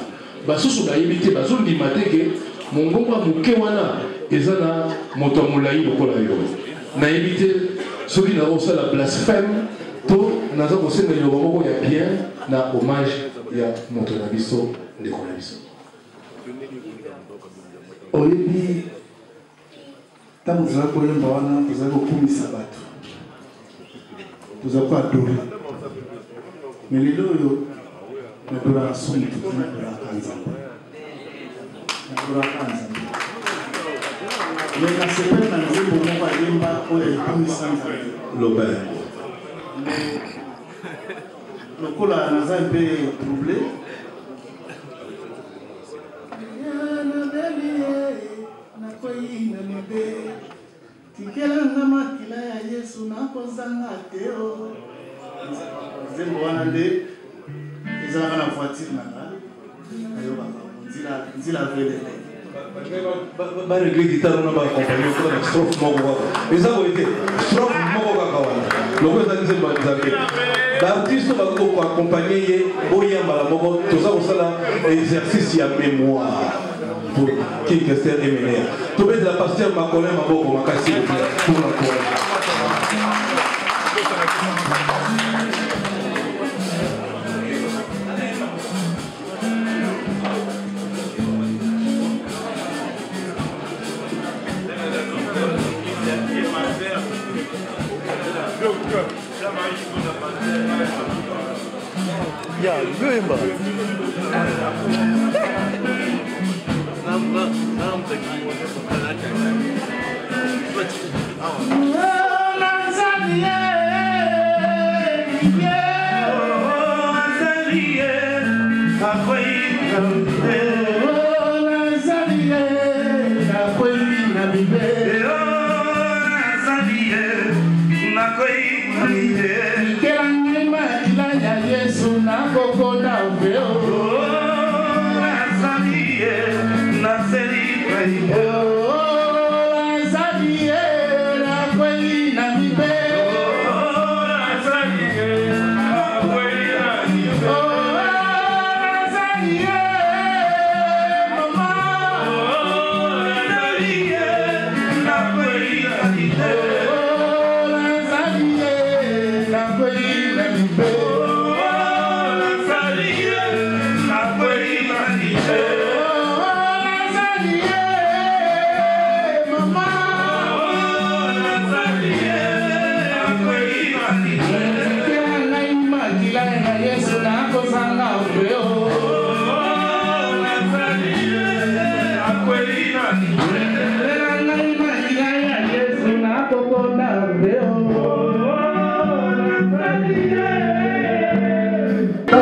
S12: basusu bayebi te bazondima te ke mongongo moke wana eza na moto ya molai lokola yo nayebi te soki nakosala blasphème to naza kosenga liloba moko ya bien na hommage ya moto na biso ndeko na biso
S7: oyebi ntango tozala koyemba wana tozali kokumisa bato tozala koadore me lelo oyo nadoraka soki tuti nadoraka Nzambe nadoraka Nzambe me nasepeli na nzembo moko ayemba oyo ekumisa Nzambe
S12: Lobert
S7: lokola naza mpe trouble nakoyi na libe tikelanga makila ya Yesu nakozanga teo nzembo wana nde ezalaka na voiture nanga ayobaka nzila velele
S12: baregle guitare wana baakompagne okoka na strophe moko kaka eza boye te strophe moko kaka wana loko eza nzembo ya Nzambe baartiste bakoki koakompagne ye boyambala moko toza kosala exercice ya mémoire pour King Kester Emenea tobetela pasteur Makolin maboko makasi pour l'encourage.
S13: Ya, Göimba.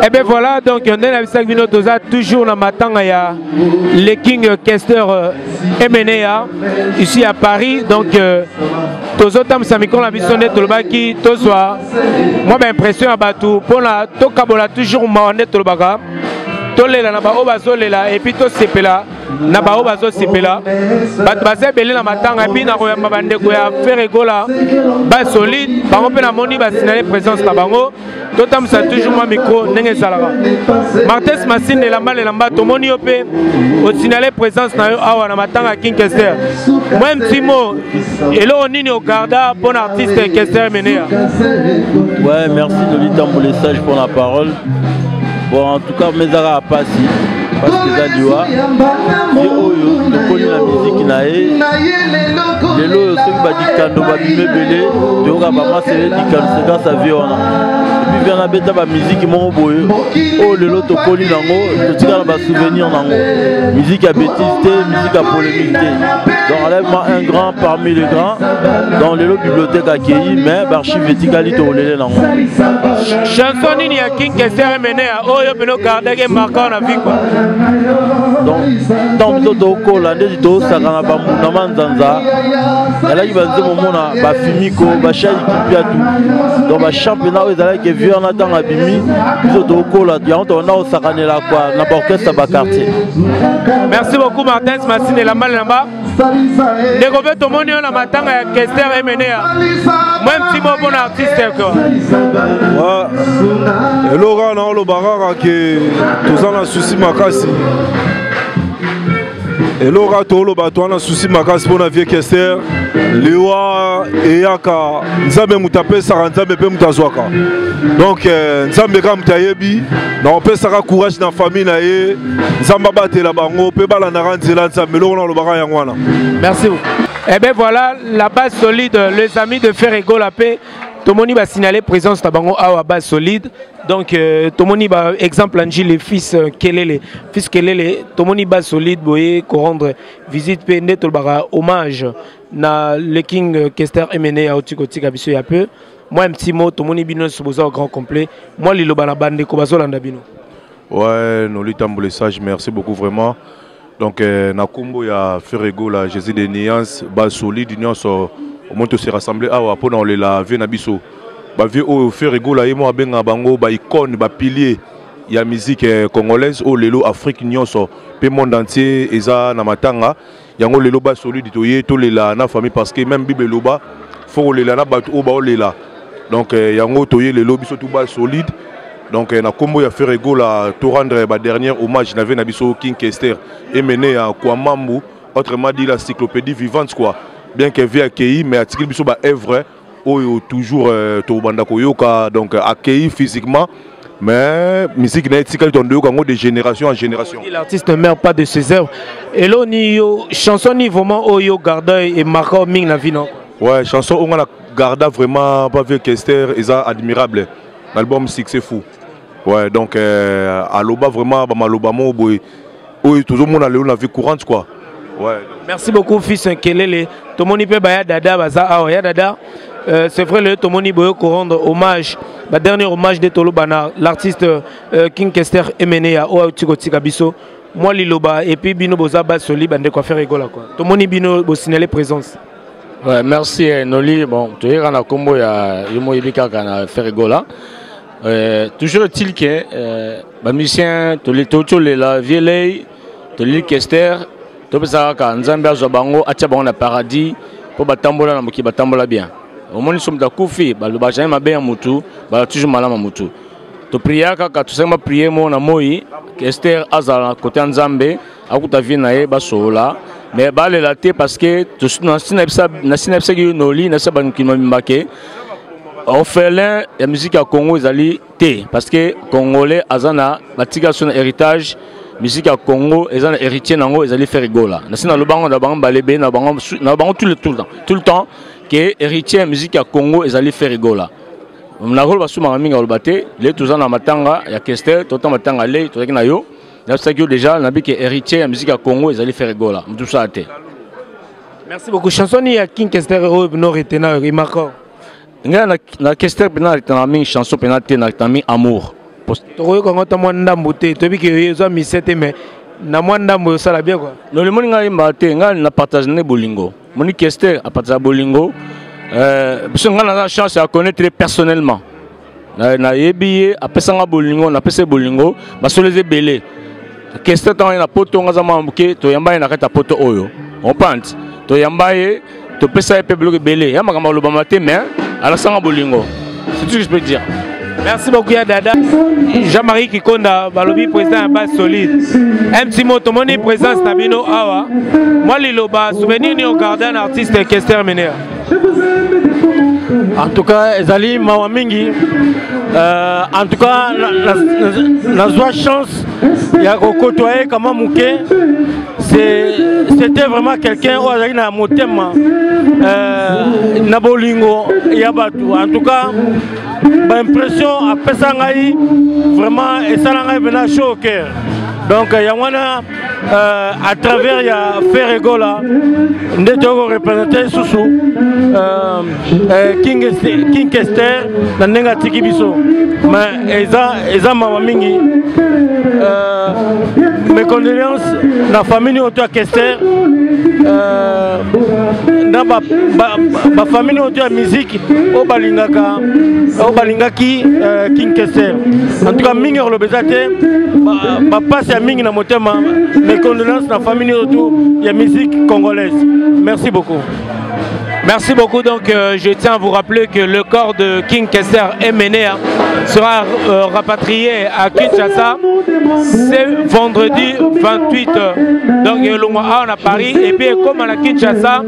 S3: Et bien voilà, donc on est toujours dans Matangaya, le King Kester Emenea, ici à Paris. Donc, tous autres samikon la mission de Tolbaki, tous soir. Moi, j'ai l'impression à Batou, pour la Tokabola toujours mané Tolbaka. Tolela na ba obazolela et puis to sepela na ba obazo sepela bat basé belé na matanga puis na koyamba bande ko ya faire gola ba solide bango pe na moni ba signaler présence na bango totam ça toujours moi micro ndenge salaka Martes Massine de la mal et lamba to moni opé au signaler présence na yo awa na matanga King Kester moi un petit mot et là on nini au garda bon artiste Kester Emenea.
S13: Ouais, merci de lui pour le message pour la parole. Bon, en tout cas, mes arts à passer. parce que eza liwa ye oyo tokoli na miziki na ye lelo oyo soki badikando babime ebele toyoka bamasele dikando c'est grâce à vie wana epuis via na beta bamiziki moko boye oyo lelo tokoli nango totika na basouvenir nango miziki ya bétise te miziki ya polémique te donc enlèvement un grand parmi les grands dans lelo bibliothèque akei mais barchive etikali toolele nango
S3: chanson nini ya King Kester Emenea oyo peno gardeke marquant na vie quoi
S13: donc biso tokola ndeti tosaka na bambunda manzanza ezalaki banze momona bafimiko bashaiki pia tu donc bachampionnat oyo ezalaki evi wana ntango abimi biso tokola yango tobanda kosakanela kwa na baorchestre baquartier.
S3: Merci beaucoup Martins Massine elambali namba ndeko mpe tomoni oyo na matanga ya Kester Emenea moi petit mot pour l'artiste quoi
S14: eloko na olobaka kaka ke toza na susi makasi eloko toloba toza na susi makasi mpona vie Kester liwa eyaka nzambe moto apesaka nzambe mpe moto azwaka donc nzambe kaka moto ayebi na opesaka courage na famille na ye nzambe abatela bango mpe balandaka nzela nzambe eloko na olobaka yango wana.
S3: Merci beaucoup. Eh bien voilà la base solide, les amis de Ferrego la paix. Tomoni va signaler présence tabango à base solide. Donc Tomoni va exemple Angie les fils Kelele, fils Kelele, Tomoni base solide boye ko rendre visite pende tolbara hommage na le King Kester Emenea à Otikotika biso ya peu. Moi un petit mot Tomoni bino soboza au grand complet. Moi liloba na bande ko bazolanda bino.
S14: Ouais, nous lui tambole sage, merci beaucoup vraiment. Donc Nakumbo ya Ferrego la Jésus de Niance base solide Niance au moins se rassembler awa pour dans la vie na biso. Ba vie au Ferrego la yemo abenga bango ba icône ba pilier ya musique congolaise au lelo Afrique Niance pe monde entier eza na matanga yango lelo base solide toye to lela na famille parce que même Bible loba faut lela na batu o ba lela. Donc yango toye lelo biso tout base solide. Donc na combo ya Ferrego la to rendre ba dernier hommage n'avait na biso King Kester Emenea à Kwamambu autrement dit la encyclopédie vivante quoi bien que vie accueilli mais article biso ba œuvre oyo toujours to banda koyoka donc accueilli physiquement mais musique na etikali ton de génération en génération.
S3: L'artiste ne meurt pas de ses œuvres et là ni chanson ni vraiment oyo garda et marquant ming na vie non.
S14: Ouais chanson on a garda vraiment pas vieux Kester est admirable. L'album Succès Fou. Ouais, donc Aloba vraiment, Maloba mo boy. Oui, toujours mon allé la vie courante quoi. Ouais.
S3: Merci beaucoup fils Kelele. Tomoni pe baya dada baza ah ya dada. C'est vrai le Tomoni boyo ko rendre hommage. Le dernier hommage de Tolobana, l'artiste King Kester Emenea o Tikotika biso. Moi liloba et puis bino boza bas soli bande quoi faire rigola quoi. Tomoni bino bo signaler présence.
S15: Ouais, merci Noli. Bon, tu es en combo ya yomo ibika kana faire rigola. Toujours est-il que les musiciens, tous les la vieille, tous les Kester, tous les gens Nzambe azobango, achabango na paradis, pour batambola na moki batambola bien. Au moins nous sommes d'akufi, le bajame ma bien mutu, toujours malama mutu. To priya kaka tu sais ma prier mon na moi, Kester azala côté Nzambe, akuta vie na e basola, mais bale la té parce que tu na sinapsa noli na saban kimambake. On fait la musique à Congo ezali té parce que congolais azana batika son héritage musique à Congo ezana héritier nango ezali faire rigola na sina lo bango na bango balebe na bango tout le temps que héritier musique à Congo ezali faire rigola na rôle basu minga olbate les tous na matanga ya Kester tout matanga le to na yo na ça que déjà na bi que héritier musique à Congo ezali faire rigola tout ça té.
S3: Merci beaucoup chanson ya King Kester no retenir remarquant.
S15: Na Kester penal na mi chanson penal te na mi amour.
S3: Tokoyo ko ngota mwanda mbote to bi ke yezo mi sete mais na mwanda mbo sala bien quoi.
S15: No le moni ngai mbate ngai na partage ne bolingo. Moni Kester a partage bolingo biso ngai na chance à connaître personnellement. Na yebi a pesanga bolingo na pese bolingo ba soleze belé. Kester tant na poto ngazama mbuke to yamba na kata poto oyo. On pente to yamba to pesa pe bloqué belé ya makamba lo bamate mais ala sanga bolingo. C'est tout ce que je peux dire.
S3: Merci beaucoup Dada. Jean-Marie Kikonda, balobi président base solide. Un petit mot, tout le monde présence Nabino Awa. Moi liloba souvenir ni au gardien artiste Kester Emenea.
S15: En tout cas, ezali mawa mingi. En tout cas, nazwa chance ya côtoyer kama muke. C'était vraiment quelqu'un qui a na motema na bolingo ya batu. En tout cas, l'impression à Pesangaï vraiment et ça n'a pas chaud au cœur. Donc il y a à travers il y a Ferregola, nous devons représenter Soussou, King Kester, dans Nenga Tikibiso. Mais Eza Mamamingi, mes condoléances la famille Auto Kester, dans ma famille Auto musique, au Balingaki, King Kester. En tout cas, Mingi le Bezate, passe à Mingi na motema. Mes condoléances à la famille autour de la musique congolaise. Merci beaucoup.
S3: Merci beaucoup. Donc, je tiens à vous rappeler que le corps de King Kester Emenea sera rapatrié à Kinshasa. C'est vendredi 28. Donc, on à Paris. Et puis, comme à la Kinshasa,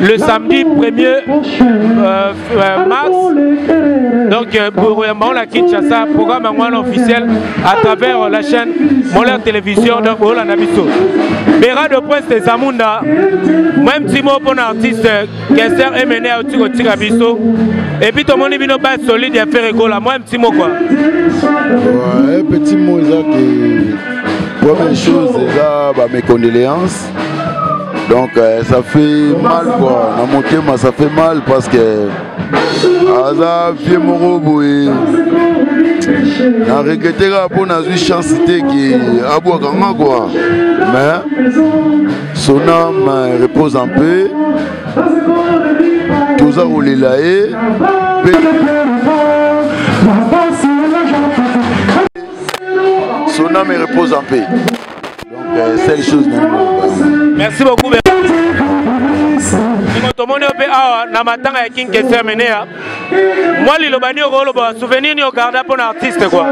S3: le samedi 1er mars. Donc, pour la Kinshasa, programme officiel à travers la chaîne Molaire Télévision. Donc, on a Nabiso. Béra de Prince de Zamunda. Même petit mot pour l'artiste Kester Emené au Tirabiso. Et puis tout le monde est bien solide et faire rigolo. Moi un petit mot quoi.
S16: Ouais, un petit mot ça que première chose c'est mes condoléances. Donc ça fait mal quoi. Dans mon thème ça fait mal parce que Aza vieux morobo et na regretté pour na eu chance qui abou kanga quoi. Mais son âme repose en paix. Tout ça roulé là et son âme repose en paix. Donc c'est les choses.
S3: Merci beaucoup. Tout le monde est na matanga ya King Kester Emenea. Moi lilobani okoloba souvenir ni regarder pour un artiste quoi.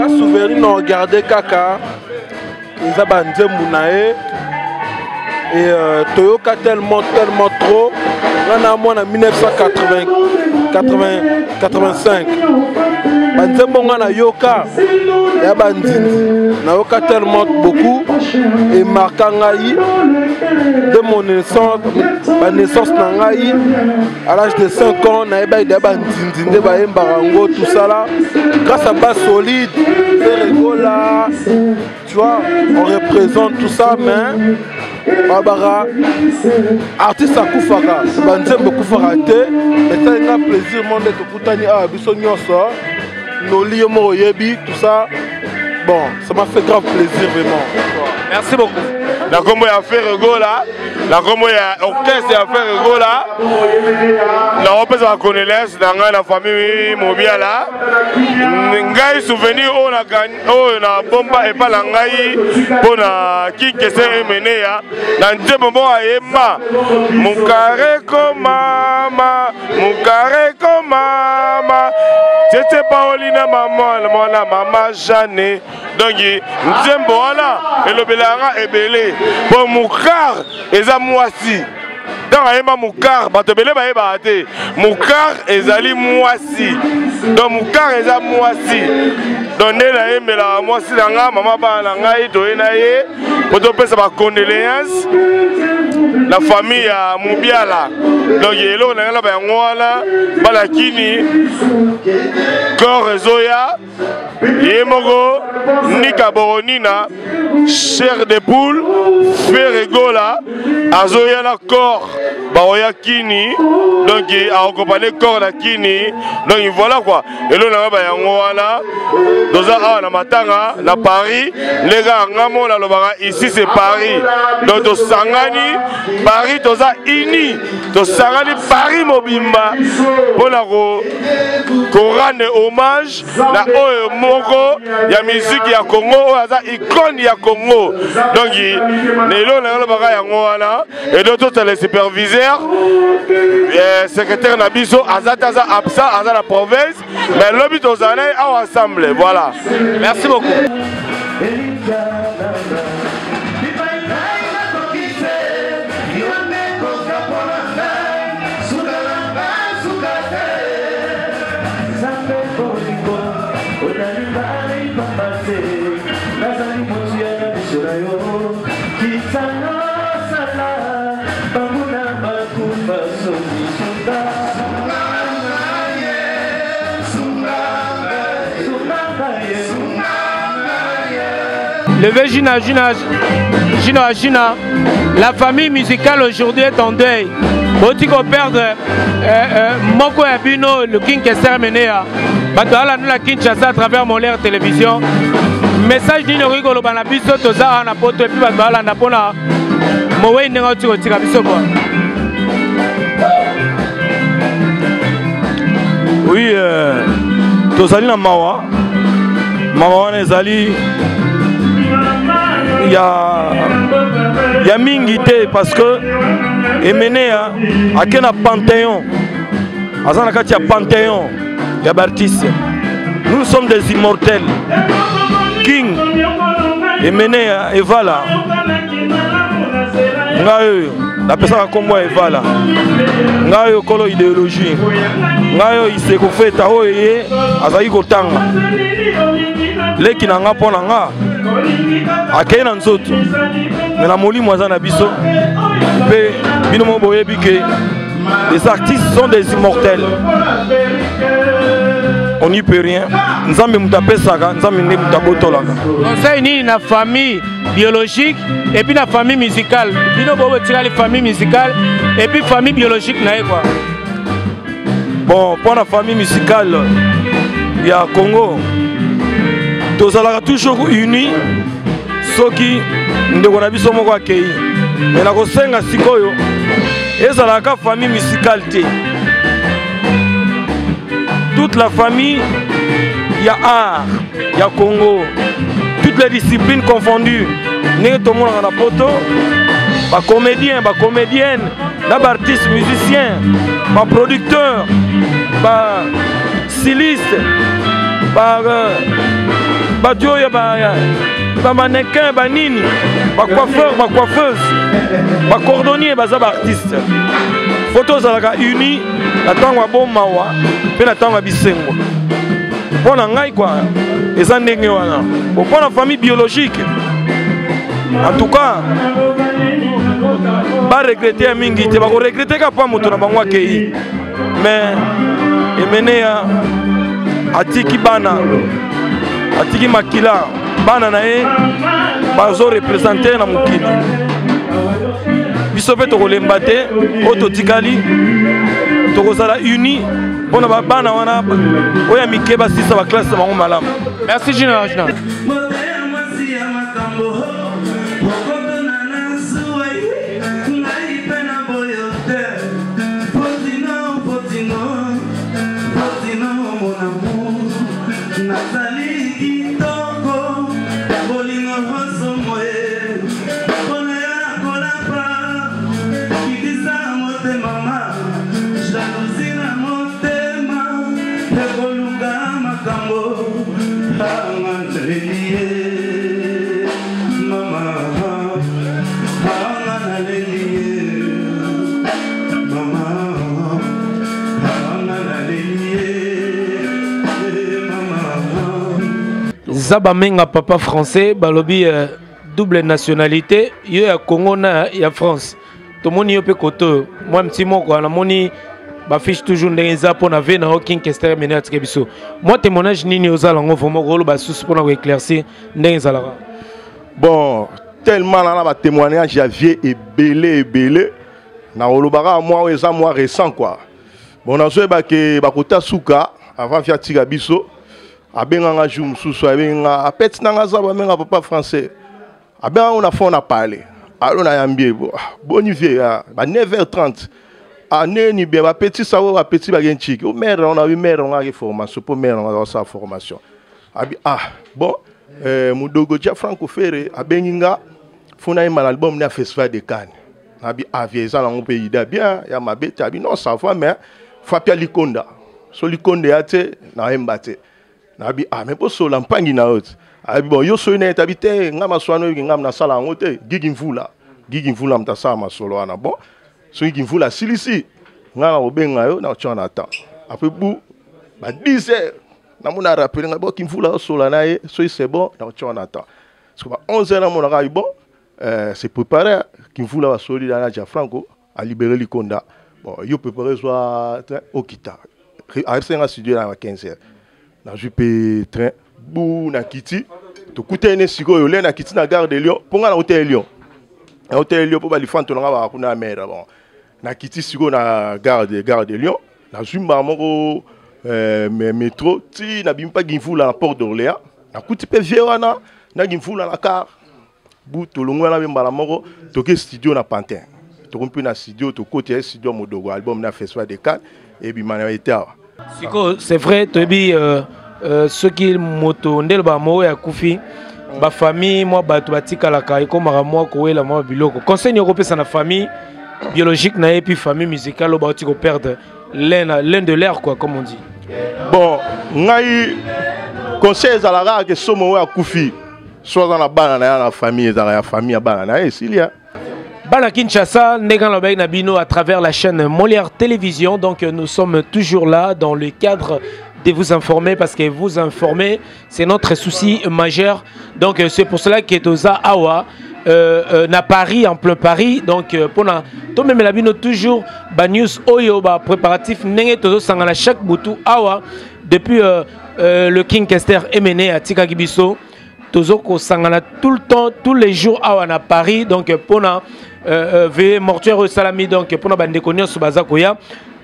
S17: Un souvenir no regarder kaka nzaba nzembu nae et Toyoka tellement trop. Là on a en 1985. Banzembo ngana yoka ya bandindi na yoka tellement beaucoup et marquant ngai de mon naissance na ngai à l'âge de 5 ans na eba ida bandindi nde ba embarango tout ça là grâce à base solide Ferregola tu vois on représente tout ça mais Babara artiste akufaka banzembo kufaka te mais ça un plaisir monde de kutani a biso nyonso Noli Yomo Yebi, tout ça, bon, ça m'a fait grave plaisir vraiment.
S3: Merci beaucoup.
S18: La combo a fait Regola, la combo a orchestre a fait Regola, la représentation à connaissance dans la famille Mobiala. Ngai souvenir on a gagné, on a bomba et pas la ngai pour la King Kester Emenea. Dans ce moment à Emma, mon carré comme mama, c'était Paolina maman Jeanne. Donc Nzembo voilà et le Belara est belé. Pour Moukar et Zamouassi. Dans Aïma Moukar, Batobele Baébate. Moukar et Zali Mouassi. Donc Moukar et Zamouassi. Donc Nela Emela Mouassi Langa, Maman Balanga, Toenaye. Pour te faire sa condoléance. La famille à Moubiala. Donc il y a là, Balakini, Kor Zoya, Yemogo, Nika Boronina, Chair de Poule, Ferregola, Azoya la Kor, Baoya Kini, donc il a accompagné Kor la Kini, donc voilà quoi. Et là, on a dans la Matanga, la Paris, les gars, ici c'est Paris. Donc au Sangani, Paris, dans Ini, dans Sangani, Paris Mobimba, pour la rendre hommage, la Moko, il y a musique, il y a Congo, il y a icône, il y a Congo. Donc il et d'autres les superviseurs, secrétaire Nabiso, Azataza Absa, Aza la province, mais l'objet aux années ensemble. Voilà.
S3: Merci beaucoup. Levez Gina, la famille musicale aujourd'hui est en deuil. Boti ko perdre Moko Yabino, le King Kester Menea. Batala nous la Kinshasa à travers Molaire Télévision. Message d'une rigolo banabiso toza na poto et puis batala na pona mowe nenga tiko tika biso quoi.
S10: Oui, tozali na mawa wana ezali ya mingi te parce que Emenea akena Panthéon azana kati ya Panthéon ya Bartiste. Nous sommes des immortels. King Emenea Evala ngayo napesaka kombo Evala ngayo kolo idéologie ngayo iseko feta oyo ye azali kotanga leki na nga mpona nga akei na nzoto me na molimo aza na biso mpe bino mo boyebi ke les artistes sont des immortels. On n'y peut rien. Nzambe mutapesaka, nzambe nde mutabotolaka.
S3: Conseil ni na famille biologique et puis la famille musicale. Bino bobo tira les familles musicales et puis famille biologique na quoi.
S10: Bon, pour la famille musicale, il y a Congo. Tozalaka toujours unis. Soki ndeko na biso moko akei. Mais na kosenga sikoyo ezalaka famille musicale te. Toute la famille, il y a art, il y a Congo, toutes les disciplines confondues. Nous tout le monde dans la photo, les comédiens, les comédiennes, les artistes, musiciens, les producteurs, les stylistes, les mannequins, les nini, les coiffeurs, les coiffeuses, les cordonniers, les artistes. Photos sont unies, la tango a bon mawa, puis la tango a bisengo. Pour la ngai quoi, les andengé wana. Pour la famille biologique, en tout cas, pas regretter à mingi, tu vas regretter qu'à pas moto na bango akei. Mais Emenea atiki bana, atiki makila, bana nae, bazo représenter na mukini. Biso pe tokolemba te oto tikali tokozala uni mpona babana wana oyo mike basisa baklasse bango malamu.
S3: Merci Général. Zaba menga papa français, balobi double nationalité, yo ya Congo na ya France. To moni yo pe koto, moi petit mot quoi, na moni ba fiche toujours ndenge za pona ve na King Kester Menea tikebiso. Moi témoignage nini ozala ngo vraiment rolo ba sous pona ko éclaircir ndenge za la.
S19: Bon, tellement là ba témoignage ya vie ebele na olobaka moi eza moi récent quoi. Bon na zo ba ke ba kota suka avant via tika biso. Abenganga jour mususu abenga apeti nanga za bamenga papa français abenga on a fait on a parlé alors na yambie boni vie ba 9h30 ane ni bien ba petit ça ba petit ba genchiki o mère on a eu mère on a formation pour mère on a sa formation abi bon mudogo ja Franco Ferré abenga fona ima album na festival de Cannes abi avieza na mon pays da bien ya mabeti abi non ça va mais fa pia likonda so likonda yate na embate nabi mais pour so lampangi na haute abi bon yo so ina tabite ngama swano ngam na sala ngote gigimvula mtasa masolo ana bon so gigimvula silisi ngama obenga yo na chona ta après bu ba 10h na mona rappeler ngabo kimvula sola nae so c'est bon na chona ta so ba 11h na mona ka bon c'est préparé Kimfula va soli dans la Franco a libéré Likonda. Bon, yo préparé soit Okita. A un studio dans la 15h. Na jupe train bou na kiti. To kuta ene siko yo le na kiti na gare de Lyon. Ponga na hôtel Lyon. Na hôtel Lyon po ba li fanto na ba kuna mera bon. Na kiti siko na gare de Lyon. Na jumba moko métro ti na bimpa Kimfula na Port d'Orléans. Na kuti pe viera na Kimfula na car. Bou to longwa na mbala moko toke studio na Pantin. To kompi na studio to côté studio Modogo album na festival de Cannes et bi manaweta.
S3: Siko c'est vrai to bi ceux qui moto ndel ba mo ya kufi ba famille moi ba to batika la kai ko mara moi ko wela moi biloko. Conseil ko pesa na famille biologique na et puis famille musicale ba ti ko perdre l'un de l'air quoi comme on dit.
S19: Bon, ngai conseil za la que somo ya kufi soit dans la banane na la famille dans la famille banane et s'il y a
S3: Bana Kinshasa, Negan Lobeg Nabino à travers la chaîne Molière Télévision. Donc nous sommes toujours là dans le cadre de vous informer parce que vous informer c'est notre souci majeur. Donc c'est pour cela que Toza Awa na Paris en plein Paris. Donc pour na to même Nabino toujours ba news oyo ba préparatif nenge tozo sangana chaque butu Awa depuis le King Kester Emene à Tika Kibiso. Tozo ko sangana tout le temps tous les jours Awa na Paris. Donc pour na ve mortuaire salami donc pour na bande konyo su bazakoya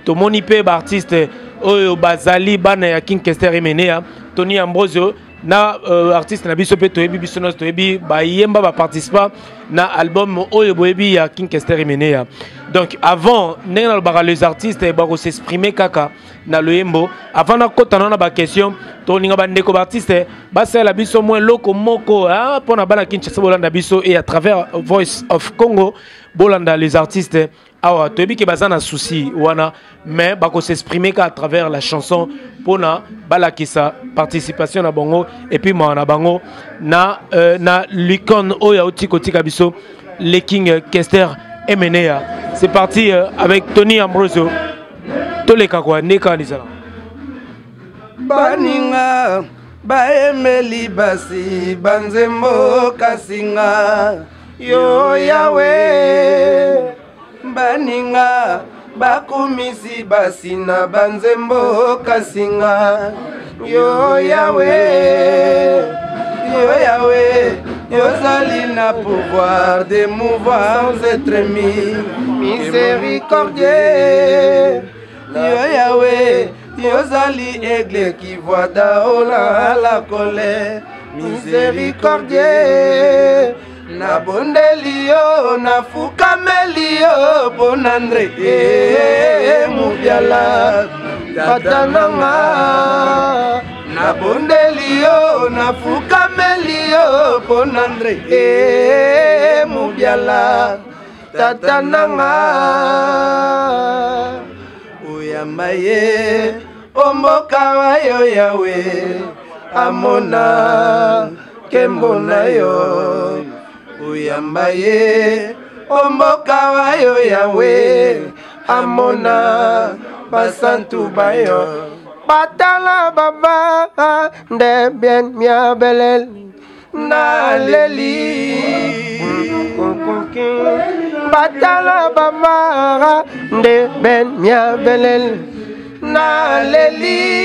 S3: to monipe ba artiste oyo bazali bana ya King Kester Emenea Tony Ambrosio na artiste na biso pe to ebi biso no to ebi ba yemba ba participa na album oyo boyebi ya King Kester Emenea. Donc avant nena ba les artistes ba ko s'exprimer kaka na le yembo avant na kota na ba question to ninga bande ko ba artiste ba sala biso moins loko moko hein pour na bana Kinshasa bolanda biso et à travers Voice of Congo bolanda les artistes awa to ebi ke bazana souci wana mais ba ko s'exprimer qu'à travers la chanson pona balakisa participation na bongo et puis moi na bango na l'icône oya otikotika biso le King Kester Emenea. C'est parti avec Tony Ambrosio. Toleka kwa neka nisala.
S4: Baninga baemeli basi banzembo kasinga yo yawe baninga bakumisi basi na banzembo kasinga yo yawe yozali na pouvoir d'émouvoir aux êtres miséricordieux yo yawe yozali aigle qui voit daola la colère miséricordieux na bondeli yo na fukameli yo ponandre mubiala tatananga na bondeli yo na fukameli yo ponandre mubiala tatananga uyambaye omboka wayo yawe amona kembona yo uyambaye omboka wayo yawe amona basantu bayo batala baba nde bien miabelel na leli batala baba nde ben miabelel na leli.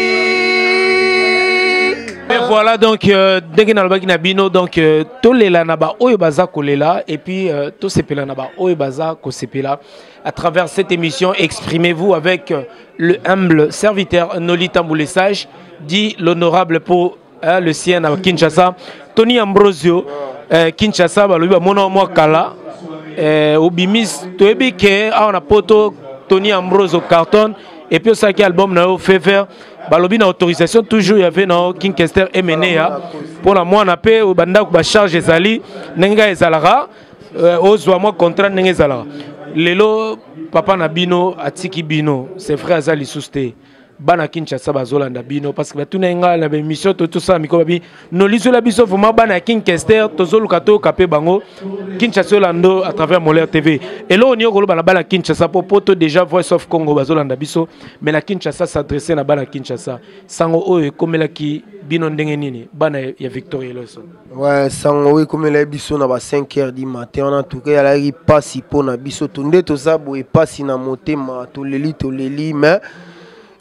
S3: Et voilà donc dès que nabino donc tous les lanaba oyebaza kolela et puis tous ces pelanaba oyebaza kosepela à travers cette émission. Exprimez-vous avec le humble serviteur Noli Tamboulé Sage, dit l'honorable pour le sien à Kinshasa Tony Ambrosio Kinshasa balobi ba mona mo kala obimis toyebi ke on a poto Tony Ambrosio carton et puis ça qui album na fait faire balobi na autorisation toujours il y avait na King Kester Emenea pour la moi na pe banda ko ba charge ezali nenga ezalara ozwa moi contrat nenga ezalara lelo papa na bino atiki bino c'est frère azali souste bana Kinshasa bazolanda bino parce que batuna nga na émission tout ça miko babi no lisola biso vraiment bana Kinkester tozoluka to kapé bango Kinshasa lando à travers Molaire TV et là on y okolo bana Kinshasa poto déjà Voice of Congo bazolanda biso mais la Kinshasa s'adresser na bana Kinshasa sango oyo komela ki bino ndenge nini bana ya Victoria Loso.
S1: Ouais, sango oyo komela biso na ba 5h du matin en tout cas ya la pasi pona biso tunde to zabo e pasi na motema to leli mais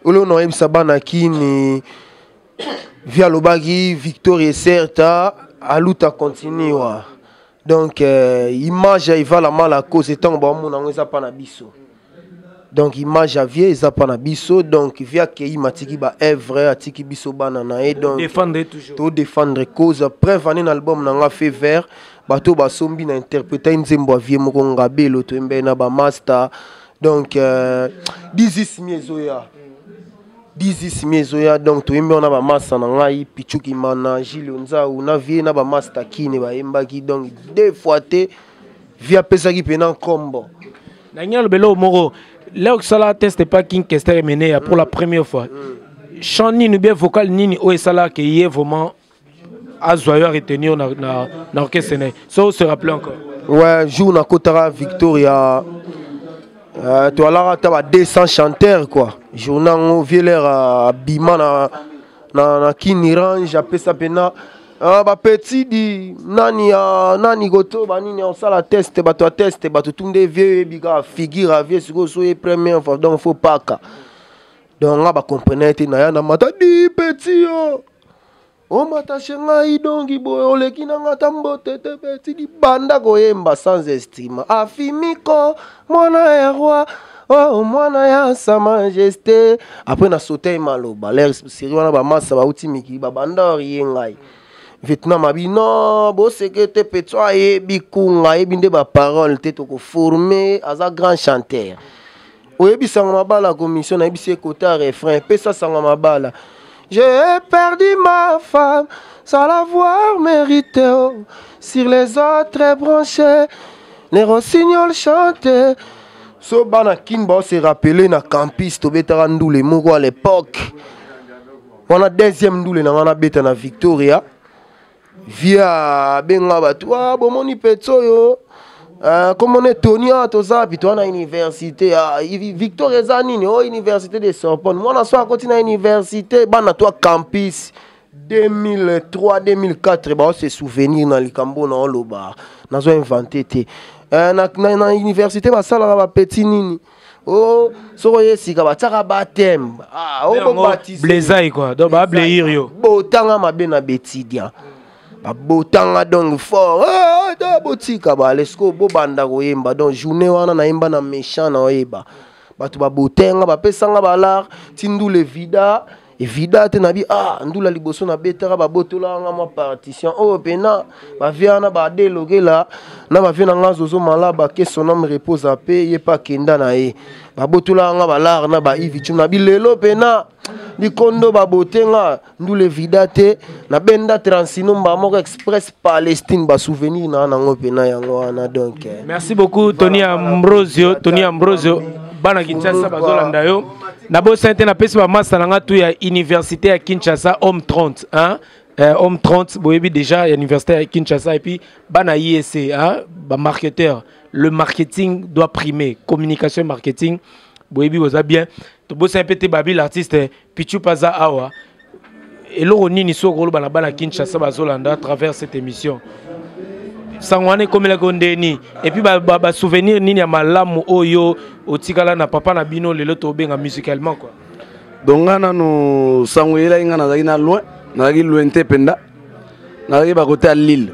S1: olo no ebisa bana kini via lobagi Victoria certa aluta continua donc image il va la mal à cause étant ba mon ngeza pa na biso donc image avie eza pa na biso donc via ke imatiki ba œuvre atiki biso bana na et donc
S3: défendre toujours
S1: to défendre cause preuve en album na nga fait vert bato ba sombi na interpréter nzembo avie moko ngabelo to embe na ba master donc this is Miezoya donc to embe on a ba master na ngai Pichuki mana Gilles Nzau na vie na ba master kine ba embaki donc deux fois te via pesaki pena combo
S3: na nyalo belo moro là où ça la test pas Kinkester mené pour la première fois chant ni bien vocal ni o sala que y est vraiment à joyeux retenir na orchestre ça se rappeler encore
S1: ouais jour na Kotara Victoria tu as là tu as 200 chanteurs quoi journal on vient l'air bima na kini range appelle ça pena ba petit di nani goto ba nini on sala test ba to test ba to tunde vieux biga figure vieux sur so première fois donc faut pas ka donc on va comprendre na ya na mata di petit o mata chenga idongi boy oleki na ngata mbote te petit di banda koyemba sans estime afimiko mwana ya roi oh mwana ya sa majesté après na sauter maloba l'air sérieux na ba massa ba utimiki ba banda riengai Vietnam abi non bo sekete petwa e bikunga e binde ba parole te to ko former as un grand chanteur oyebi sanga mabala commission na bisi côté refrain pe ça sanga mabala j'ai perdu ma femme sans l'avoir mérité sur les autres branchés les rossignols chantaient so bana kinba se rappeler na campus to betara ndoule moko à l'époque on a deuxième ndoule na wana beta na Victoria via benga batu bomoni petsoyo comme on est Tonia toza pito na université Victoria zanini université de Sorbonne moi na so à côté na université bana toi campus 2003 2004 ba se souvenir na likambo na oloba na zo inventé te na université ba sala ba petit nini oh so yesika ba tsaka batem bo baptiste
S3: blezai quoi donc ba bleir yo
S1: botanga mabe na betidia botanga donc fort botika ba lesko bo banda koyemba donc journée wana na yemba na méchant na oyeba bato ba botenga ba pesanga ba lar tindu le vida evida te nabi ndula liboso na betara ba botola nga ma partition pena ba viana ba delogela na ba vina nga zozo malaba ke son homme repose à paix ye pa kenda na ye ba botola nga ba lar na ba ivichum na bilelo pena likondo ba botenga ndule vida te na benda transino mba moko express Palestine ba souvenir na ngo pena yango wana donc
S3: merci beaucoup Tony Ambrosio bana Kinshasa bazolanda yo na bo sente na pesi ba master na ngatu ya université à Kinshasa homme 30 hein homme 30 boyebi déjà à université à Kinshasa et puis bana ISC hein ba marketeur le marketing doit primer communication marketing boyebi oza bien to bo sente te babi l'artiste Pichu Paza awa et lo nini so ko bana bana Kinshasa bazolanda à travers cette émission sangwane comme la gondeni et puis ba souvenir nini ya malamu oyo otikala na papa na bino lelo to benga musicalement quoi
S4: donc ngana no sangwela ngana na loin na lointé penda na ba côté à Lille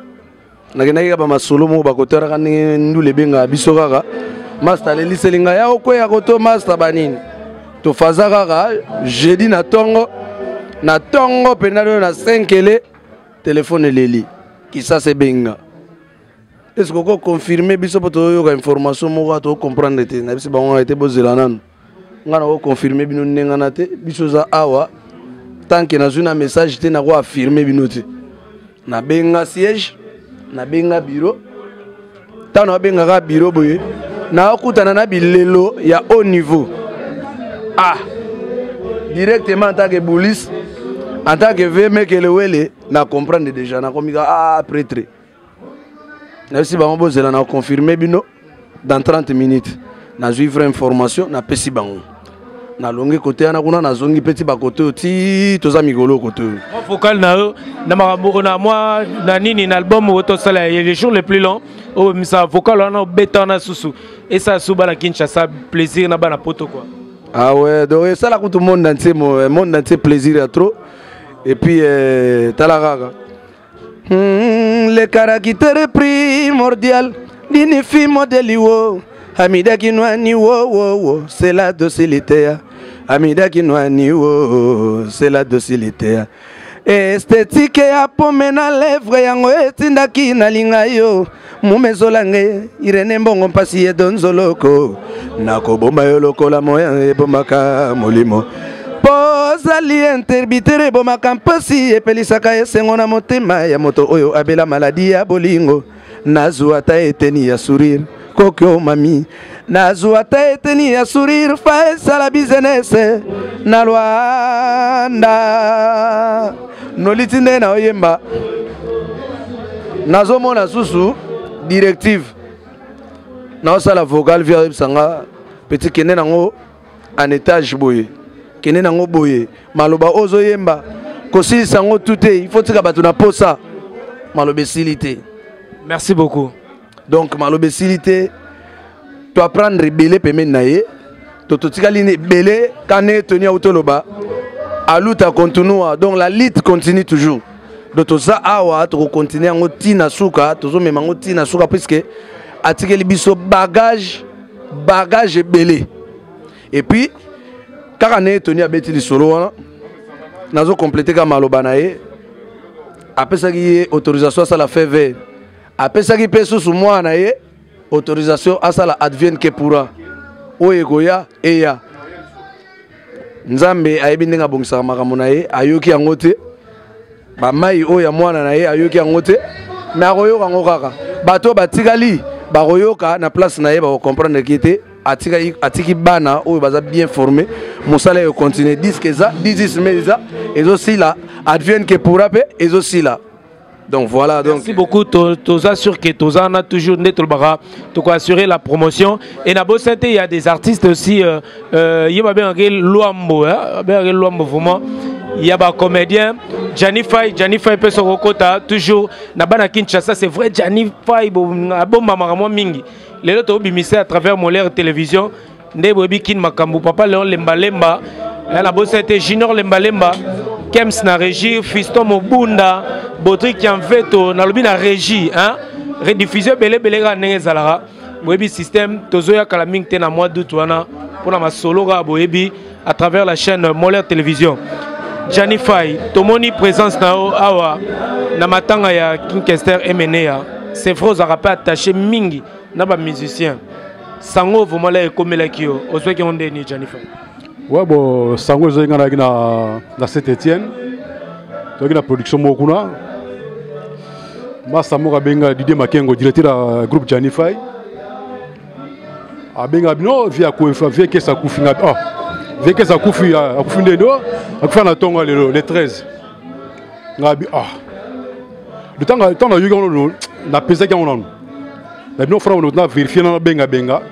S4: na ba masolo mo ba côté ra ndule benga biso kaka master le liselinga ya ko ya koto master banini to fazaka jeudi na tongo penda na 5 téléphone leli qui ça c'est benga. Est-ce que vous confirmez que vous avez information pour comprendre que vous avez été bozelana? Vous avez confirmé que vous avez été awa tant que vous avez un message vous avez affirmé que vous avez un siège, vous avez un bureau. Tant que vous avez un bureau, vous avez un bilelo, il y a haut niveau. directement en tant que police, en tant que VMK Lewele, na comprendre déjà, na comme prêtre. Si bango bozela na confirmer bino dans 30 minutes. Na suivre information na pesi bango. Na longue côté na kuna na zongi petit ba côté oti toza migolo côté.
S3: Moi focal na makambo na moi na nini na album auto sala les jours les plus longs au misa vocal on a beta na susu et ça suba na Kinshasa plaisir na bana poto quoi.
S4: Ah ouais, donc ça là tout le monde entier plaisir à trop et puis talaraga. Le caractère primordial d'une fille modèle wo Amida Kinwani wo c'est la docilité. Amida Kinwani wo c'est la docilité. Esthétique ya pomena lèvre yango etindaki na linga yo mumezolange irene mbongo mpasi edonzoloko nakoboma yo lokola moya ebomaka molimo pozali interbitere ebomaka mpasi epelisaka esengo na motema ya moto oyo abela maladi ya bolingo nazwa ata eteni ya sourire kokyo mami nazwa ata eteni ya sourire fa esala business na Rwanda nolitinde na oyemba nazomona susu directive na osala vocal via sanga petit kene nango en étage boye kene nango boye maloba ozoyemba kosi sango tout il faut tika batu na posa malobe silité.
S3: Merci beaucoup.
S4: Donc malobe silité tu apprendre belé pemene naye to tika line belé kané tenu autoloba aluta continue donc la lutte continue toujours. Donc tout ça awa to continuer en tina suka to zo memango tina suka puisque atikeli biso bagage belé. Et puis quand on est tenu à bêter les solos nazo compléter comme maloba naye après ça qui autorisation ça la fait vert après ça qui peut sous moi naye autorisation à ça la advienne que pourra oyegoya eya Nzambe ayebi ndenge abongisaka makambo na ye ayoki yango te bamai oyo ya mwana na ye ayoki yango te me akoyoka yango kaka bato batikali bakoyoka na place na ye bakokomprendre ki te atiki bana oyo baza bien formé mosala yo continue disque eza disisme eza ezosila advienne que pourra mpe ezosila. Donc voilà. Donc
S3: merci beaucoup. Toza sûr que Toza on a toujours assurer la promotion. Et na Bosente il y a des artistes aussi. Il y a bien Luambo, Luambo vraiment. Il y a des comédiens. Johnny Fay peut se recota toujours. Na bana Kinshasa c'est vrai Johnny Fay bon maman mingi. Les autres obimissé à travers Molaire Télévision. Nde bobi kin makambu papa Léon Lemba. Na Bosente Junior Lemba. Kems na régie, Fiston Mobunda, Botrik Yanveto, na lobi na régie, hein? Rediffuser belé ga ndenge zalara. Boyebi système tozoya kala mingte na mois d'août wana pour na solo ga boyebi à travers la chaîne Molaire Télévision. Johnny Fay, tomoni présence na awa na matanga ya Kinkester Emenea. C'est vrai aux rappels attachés mingi na ba musicien. Sango vraiment là ekomela kio. Oswe ki onde ni Johnny Fay.
S9: Ouais, bon, Sango est na Saint-Étienne. Donc la production Mokuna. Massa Moka Benga Didier Makengo, directeur du groupe Johnny Fay. A Benga Bino, via Kesa Koufinga. Oh, via Kesa Koufi, à Koufindendo, à Koufana Tonga le 13. Ngabi, ah. Le temps na Yugan, na pesé qui on a. La Bino Fra, on a vérifié na Benga.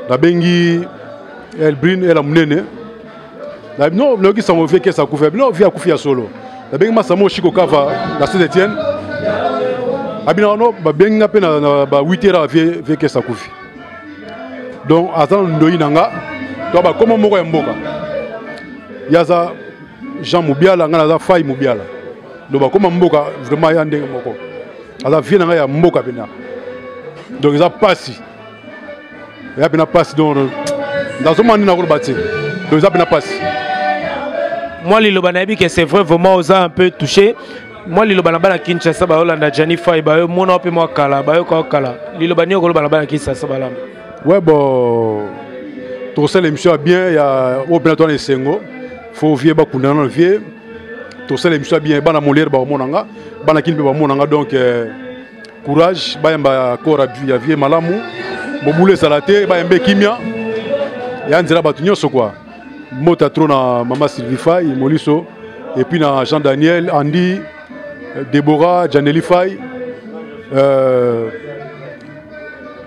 S9: La Bengi. Elle brille, elle a mené. Non, le qui s'en fait que ça couvre. Non, via Koufia solo. La benga samo Chico Kava, la Saint-Étienne. Abina no, ba benga pe na ba 8h via que ça couvre. Donc attends ndoi nanga, to ba comment moko ya mboka. Yaza Jean Mubiala ngana za Fay Mubiala. Donc ba comment mboka vraiment ya ndenge moko. Aza via nanga ya mboka bina. Donc ça passe. Ya bina passe donc dans ce moment, on a bâti. Donc, ça n'a pas.
S3: Moi, les Lobanabi, c'est vrai, vraiment, on a un peu touché. Moi, les Lobanaba, Kinshasa, Hollande, Johnny Fay, mon opé, moi, Kala, Kala. Les Lobani, on a Kinshasa,
S9: ouais, bon. Tout ça, l'émission est bien. Il y a Opératoire et Sengo. Il faut vieux Bakuna, le vieux. Tout ça, l'émission est bien. Bana Molière, Bamonanga. Bana Kinbe, Bamonanga. Donc, courage. Bayamba, Kora, Vieux Malamou. Boboulé Salaté, Bayambe Kimia. Et on dirait que quoi.
S5: Motatro na Mama Sylvie Faye, Moliso. Et puis na Jean-Daniel, Andy, Déborah, Janely Faye,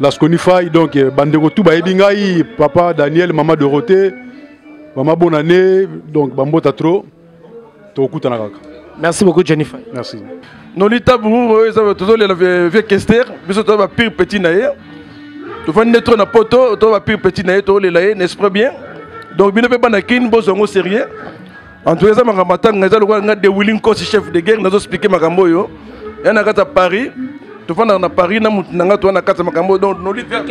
S5: Lasconi Faye, donc Bandero tout Baebingaï, Papa Daniel, Maman Dorothée, Maman bonne année, donc Bambotatro, Tokutanaka.
S3: Merci beaucoup Jennifer.
S5: Merci.
S17: Nolita Bourou, toujours les vieux Kester, mais surtout ma pire petit naïe. Tu vas naître na poto, tu vas pire petit naïe, tu vas les n'est-ce pas bien? Donc bien ne peut pas naquin, bon zongo sérieux. En tout cas, ça m'a ramassé, on de Willing Coast chef de guerre, nous expliqué ma gambo yo. Et on a à Paris, tu vas dans Paris, na tu na kata ma gambo donc Nolita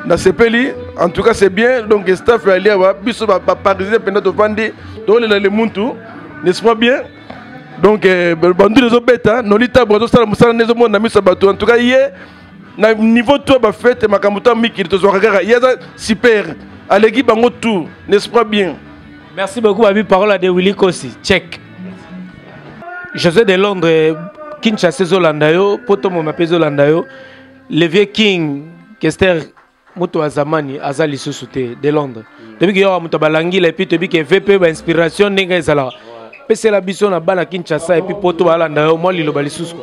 S17: na sepeli. En tout cas, c'est bien. Donc staff aller à biso ba parisien pendant de vendre, donc les muntu, n'est-ce pas bien? Donc, bandu les obètes, Nolita Bozo Sala Moussala Nezomo Nami Sabato. En tout cas, hier, na niveau toi, ba fête, Makamuta Miki, te Zorakara, hier, super. Allez, bango tout, n'est-ce pas bien?
S3: Merci beaucoup, Babi. Parole à de Willy Kossi. Check. José de Londres, Kinshasa Zolandayo, Potomo Mapezo Landayo, le vieux King, Kester Moto Azamani, Azali Sousouté, de Londres. Depuis que y a Moutabalangi, et puis depuis que VP, inspiration, n'est-ce pas? C'est la biso na bana Kinshasa et puis poto balanda yo moi lilo balisusu.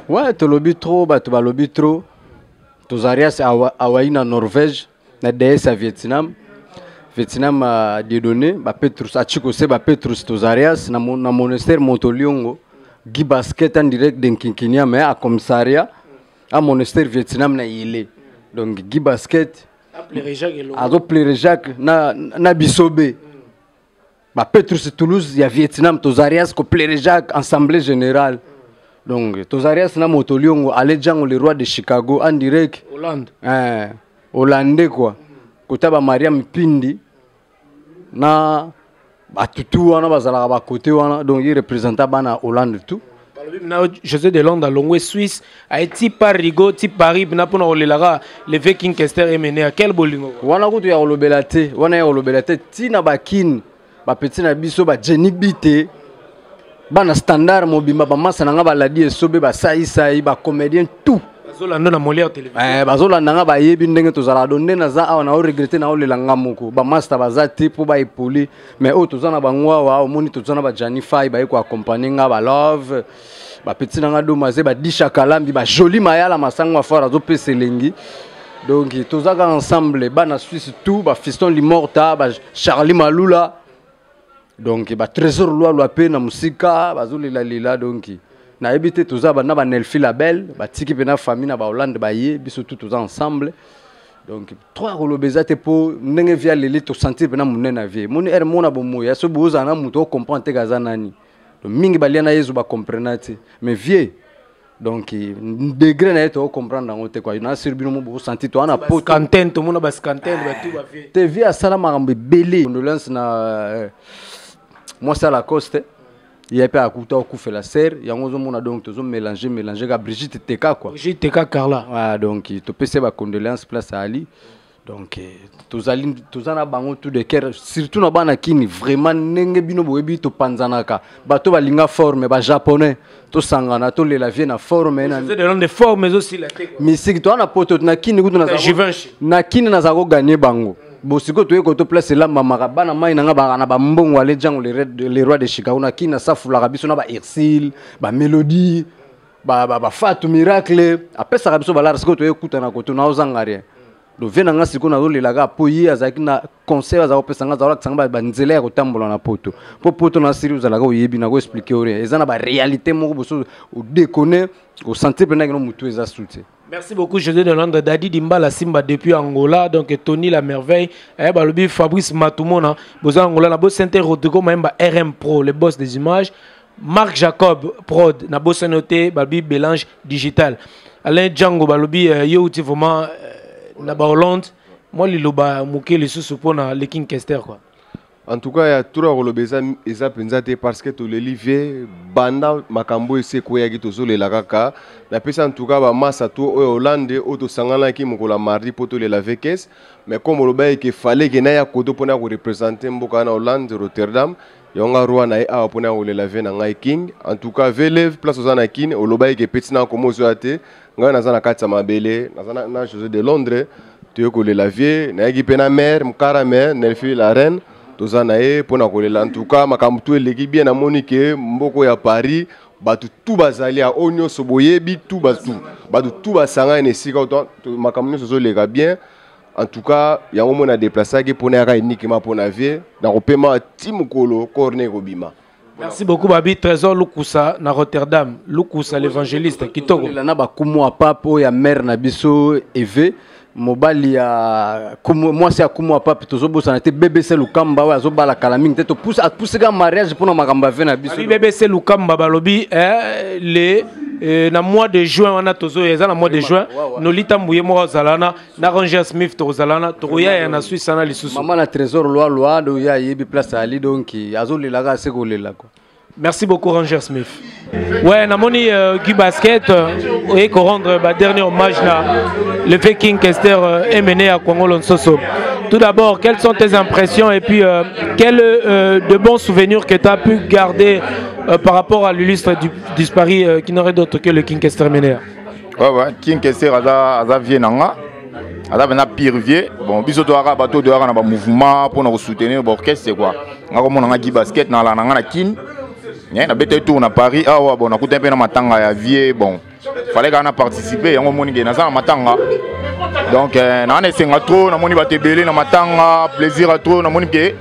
S20: Ouais, to lobby trop, ba to lobby trop. To Zarias Hawaii na Norvège, na DS à Vietnam. Vietnam a des données, ba Petrus a Chico se ba Petrus to Zarias na monastère Montoliongo, Guy Basket en direct d'Enkinkinia mais à commissariat à monastère Vietnam na Yile. Donc Guy Basket a do Jacques na Bisobe. Bah, Petrus Toulouse, il y a Vietnam, Tozarias, Jacques, Assemblée Générale. Donc, Tozarias, na Motoliongo, Alejang, le roi de Chicago, en direct.
S3: Hollande.
S20: Hollandais, quoi. Kotaba Mariam Pindi, na Batutu, na Bazala, Bakote, donc il représente Bana Hollande tout.
S3: José de Londres, à Longwe, Suisse, a été Parigo, type Paris, Napona Olelara, le Viking Kester est mené à quel bolingo?
S20: Wana Routu ya Olobelate, Wana ya Olobelate, Tina Bakin. Ba petit na biso ba Jenny Bité bana standard mobimba ba masa nga ba ladi esobe ba sai ba comédien tout
S3: bazolanda na Molière télévision
S20: bazolanda nga ba yebi ndenge tozala donne na za awa na o regretter na o lelanga moko ba master baza tipo ba epoli mais o tozana ba ngwa wa omoni tozana ba Janify ba eko accompagner nga ba love ba petit na nga do maze ba disha kalambi ba joli mayala masangwa fora zo peselengi. Donc tozaka ensemble bana Suisse tout ba Fiston Limorta ba Charlie Malula. Donc ba trésor loi pe na musika bazolila lila donc na ebité toza ba na ba Nelfi Label ba tiki pe na famille na ba Hollande ba ye biso tout toza ensemble. Donc trois rolobeza te po ndenge via leli to sentir pe na munena vie moni er mona bomo ya so boza na muto comprendre te gaza nani donc mingi balia na yezu ba comprendre te mais vie donc degré na to comprendre ngote quoi na sirbino mo bo sentir to ana po
S3: canten to mona ba scanten ba tout ba vie
S20: te vie asala marambe belé condolence na moi c'est à la coste il y a pas à couper au coup fait la serre il y a on donc tous mélanger avec Brigitte Teka quoi
S3: Brigitte Teka Carla
S20: donc tu peux faire ma condoléance place à Ali donc tous en a bango tout de cœur surtout na bana kini vraiment nenge bino boyebi to panzanaka bato balinga forme ba japonais to sangana to la vie na forme na
S3: c'est de forme mais aussi la tête
S20: musique to na poto na kini kutu na kini na zako gagner bango. Bosiko tu es côté place là mama bana mai na ngaba na ba mbongo wale jango les rois de Chicago na kina safu la rabiso na ba Irsil ba Mélodie ba Fatou Miracle après ça rabiso ba la siko tu écoute na côté na ozangaria do vena nga siko na zo le laga poyi azaki na conseil za opesa nga za la tsanga ba nzela ya kotambola na poto poto na siri uzala ko yebi na ko expliquer ore ezana ba réalité moko boso o déconner o sentir pena que no mutu eza soutien.
S3: Merci beaucoup, José de Londres, Dadi Dimbala Simba depuis Angola, donc Tony la merveille, Fabrice Matoumona, Boza Angola, Nabo Sente Rodrigo Maemba RM Pro, le boss des images, Marc Jacob Prod, Nabo Sanoté, Balbi Bélange Digital, Alain Django, Balobi Youti vraiment Naba Hollande, moi Liloba Mouké, les sous pour le King Kester quoi.
S21: En tout cas, il y a tout le monde parce que tout le livre, banda makambo ese ko yaki to zole la kaka. Na pesa en tout cas ba massa to Hollande auto sangana ki mokola mardi poto le la vekes. Mais comme le bail que fallait que na ya kodo pona ko représenter mboka na Hollande Rotterdam. Yonga roi na a pona ko le la ve na ngai king. En tout cas, velev place ozana kin o lo bail que petit na komo zo ate. Ngai na zana katsa mabele, na na José de Londres. Tu ko le la vie, na yaki pena mère, mkara mère, Nelfi la reine. toza na ye mpona kolela. En tout cas makambo to eleki bien namoni ke mboko ya Paris batu tout bazali a onyo soboyebi tout batu tout basanga ene sika autant makambo nyonso zoleka bien. En tout cas yango mona déplacer ke pona ka uniquement pona vie na kopema timukolo corne kobima.
S3: Merci beaucoup Babi. Trésor Lukusa na Rotterdam. Lukusa l'évangéliste kitoko.
S20: Lana ba kumu papo ya mère na biso Eve mobali ya kumu moi c'est kumu papo tozobo ça était BBC Lukamba wa zobala kalaming te to pousse ga mariage pour na makamba ve na biso.
S3: BBC Lukamba balobi les na mois de juin on a tozo eza na mois de juin nolita mbuye mo zalana na Ranger Smith to zalana to ya na Suisse na lisusu.
S20: Maman na Trésor loi do ya yebi place ali donc azolela ga se kolela quoi.
S3: Merci beaucoup Ranger Smith. Ouais, Namoni Guy Basket, et qu'on rendre le dernier hommage là, le fait King Kester est mené à Congo Lonsoso. Tout d'abord, quelles sont tes impressions et puis quels de bons souvenirs que tu as pu garder par rapport à l'illustre disparu qui n'aurait d'autre que le King Kester mené?
S2: Ouais, King Kester a vienanga. Ada bena pire vie bon biso to ara bato de ara na ba mouvement pour nous soutenir l'orchestre c'est quoi nga ko mona Guy Basket na la na kin na bete tour na Paris ah bon na kuta pe na matanga ya vie bon fallait qu'on a participé yango moni ke na za matanga donc na ne senga trop na moni ba tebele na matanga plaisir à trop na moni ke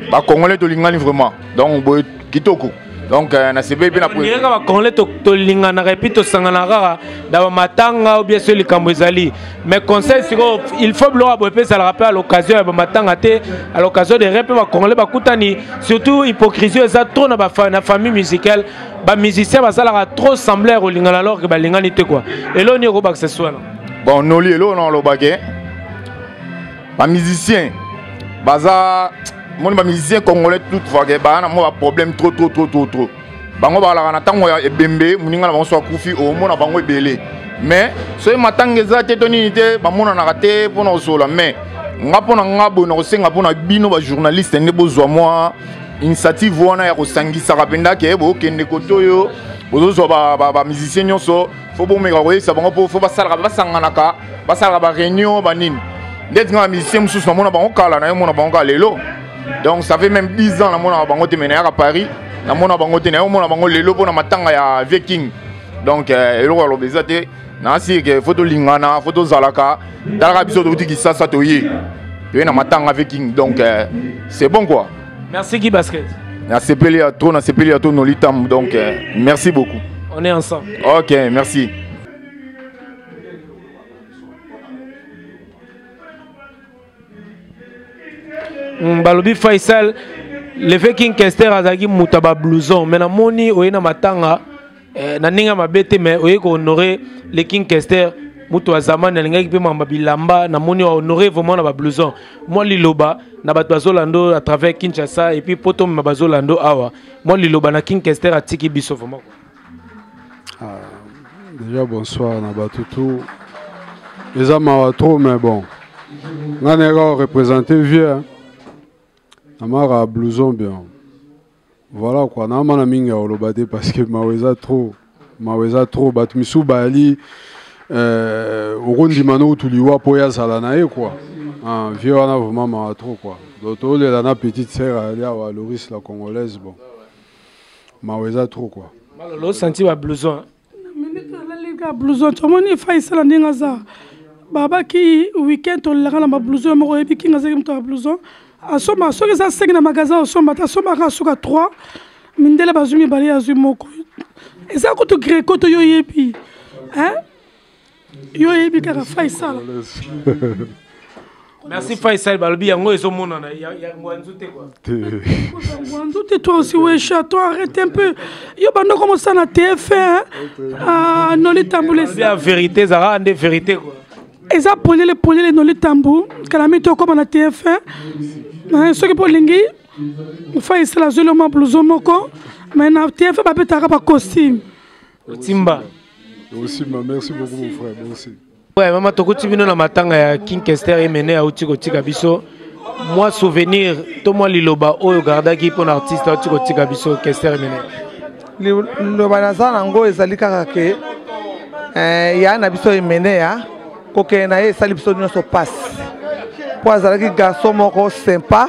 S2: ba congolais to lingani vraiment donc boy kitoko donc na sebe bien après
S3: les gars congolais to lingana repito sangana rara da matanga ou bien celui kamwezali mais conseil c'est il faut bloquer bope ça le rappelle à l'occasion ya matanga té à l'occasion de rap ba congolais ba kutani surtout hypocrisie ça trop na famille musicale ba musicien ba ça trop sembler au lingana alors que ba lingani té quoi et là on y a que ce soit
S2: bon noli là on lo bagué ba musicien baza mon musicien congolais toutefois que ba na mo problème trop bango ba la na tango ya ebembe muninga na bango so kufi o mona bango ebele mais so matangeza te toni te ba mona na raté pour na sola mais nga pona nga bo na kosenga pona bino ba journaliste ne bozwa moi initiative wana ya kosangisa kapenda ke bo kende kotoyo bozo ba musicien nyonso fo bo meka ko yesa bango fo ba sala ba sanganaka ba sala ba réunion ba nini ndeti nga musicien mususu na mona bango kala na mona bango lelo. Donc ça fait même 10 ans na bango te mené à Paris na mona bango te na mona bango lelo pona matanga ya Viking donc eloko lo bezate na si ke photo lingana photo zalaka dala biso to tiki ça to yi yo na matanga Viking donc c'est bon quoi.
S3: Merci Guy Basket.
S2: Na sepeli à trop na sepeli à tout no litam donc merci beaucoup.
S3: On est ensemble.
S2: OK, merci.
S3: Balobi Faisal le fait King Kester azaki mutaba blouson mais na moni oyena matanga na ninga mabete mais oyeko honorer le King Kester mutu azamani na lingaki pe mamba bilamba na moni honorer vraiment na ba blouson moi liloba na bato bazolando à travers Kinshasa et puis poto mabazolando awa moi liloba na King Kester atiki biso vraiment
S5: déjà bonsoir na bato tout les amas trop mais bon ngana représenter vieux Amara blouson bien. Voilà quoi. Namana minga olobate parce que maweza trop bat misu bali orundi mano tuliwa poya salanae quoi. Ah vieux on a vraiment ma trop quoi. D'autres les la petite sœur aller à Loris la congolaise bon. Maweza trop quoi.
S3: Malolo senti ba blouson.
S11: Minute la liga blouson tomoni Faisal ndinga za. Baba ki weekend to la na blouson mo ebi kinga za mto blouson. Asoma soki za 5 na magasin asoma ta soma ka suka 3 mindele bazumi bali azui moko eza ko to greco to yo yebi hein yo yebi ka Faisal.
S3: Merci Faisal balobi yango ezo mona na ya ngwanzu te quoi
S11: ngwanzu te toi aussi wesh toi arrête un peu yo bando comme ça na TF1 ah non les tamboulés
S3: la vérité zara ande vérité quoi
S11: eza polele no le tambu kalami to comme na TF1 ce que pour lingi Faisal azolo ma blouson moko mais na TF1 ba petaka ba costume
S3: Timba
S5: aussi merci beaucoup mon frère merci.
S3: Ouais maman tokoti bino na matanga ya King Kester emene ya utiko tika biso moi souvenir to moi liloba oyo gardaki pour artiste utiko tika biso Kester emene
S22: liloba na sana ngo ezali kaka ke ya na biso emene ya koke na ye sali biso nyonso passe po azalaki garçon moko sympa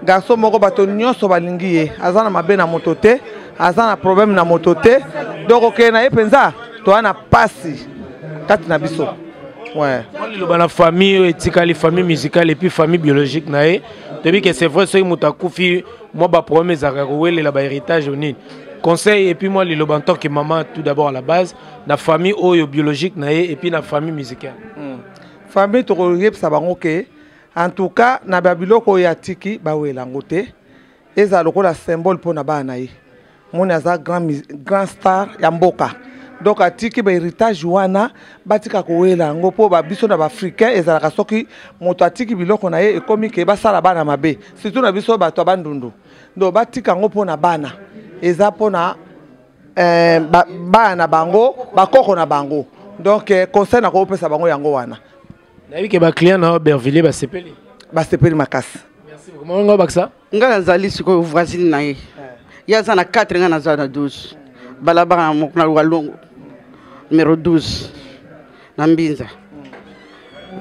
S22: garçon moko bato nyonso balingi ye aza na mabe na moto te aza na problème na moto te donc okeye na ye mpenza toa na pasi kati na biso. Ouais.
S3: Liloba na famille etikali famille musicale et puis famille biologique na ye toyebi que c'est vrai soki moto akufi moi ba problème ezalaka kowelela ba héritage nini conseil et puis moi liloba en tant que maman tout d'abord à la base na famille oyo biologique na ye et puis na famille musicale.
S22: Famille tokoyebisa bango ke en tout cas na babiloko oyo atiki bawelango te eza lokola symbole mpo na bana na ye moni aza grand star ya mboka donc atiki bahéritage wana batika kowela yango mpo babiso na baafricain ezalaka soki moto atiki biloko na ye ekomi ke basala bana mabe surtout na biso bato ya bandundu donc batika yango mpo na bana eza mpo na bana na bango bakoko na bango donc conseil na kopesa bango yango wana
S3: nayebi ke baclient na Bervilliers basepeli
S22: makasi.
S3: Merci beaucoup. Mongo baksa
S6: nga nazali sikoyo voisine na ye ye aza na 4 nga naza na 12 balabala na walongo numéro 12 na Mbinza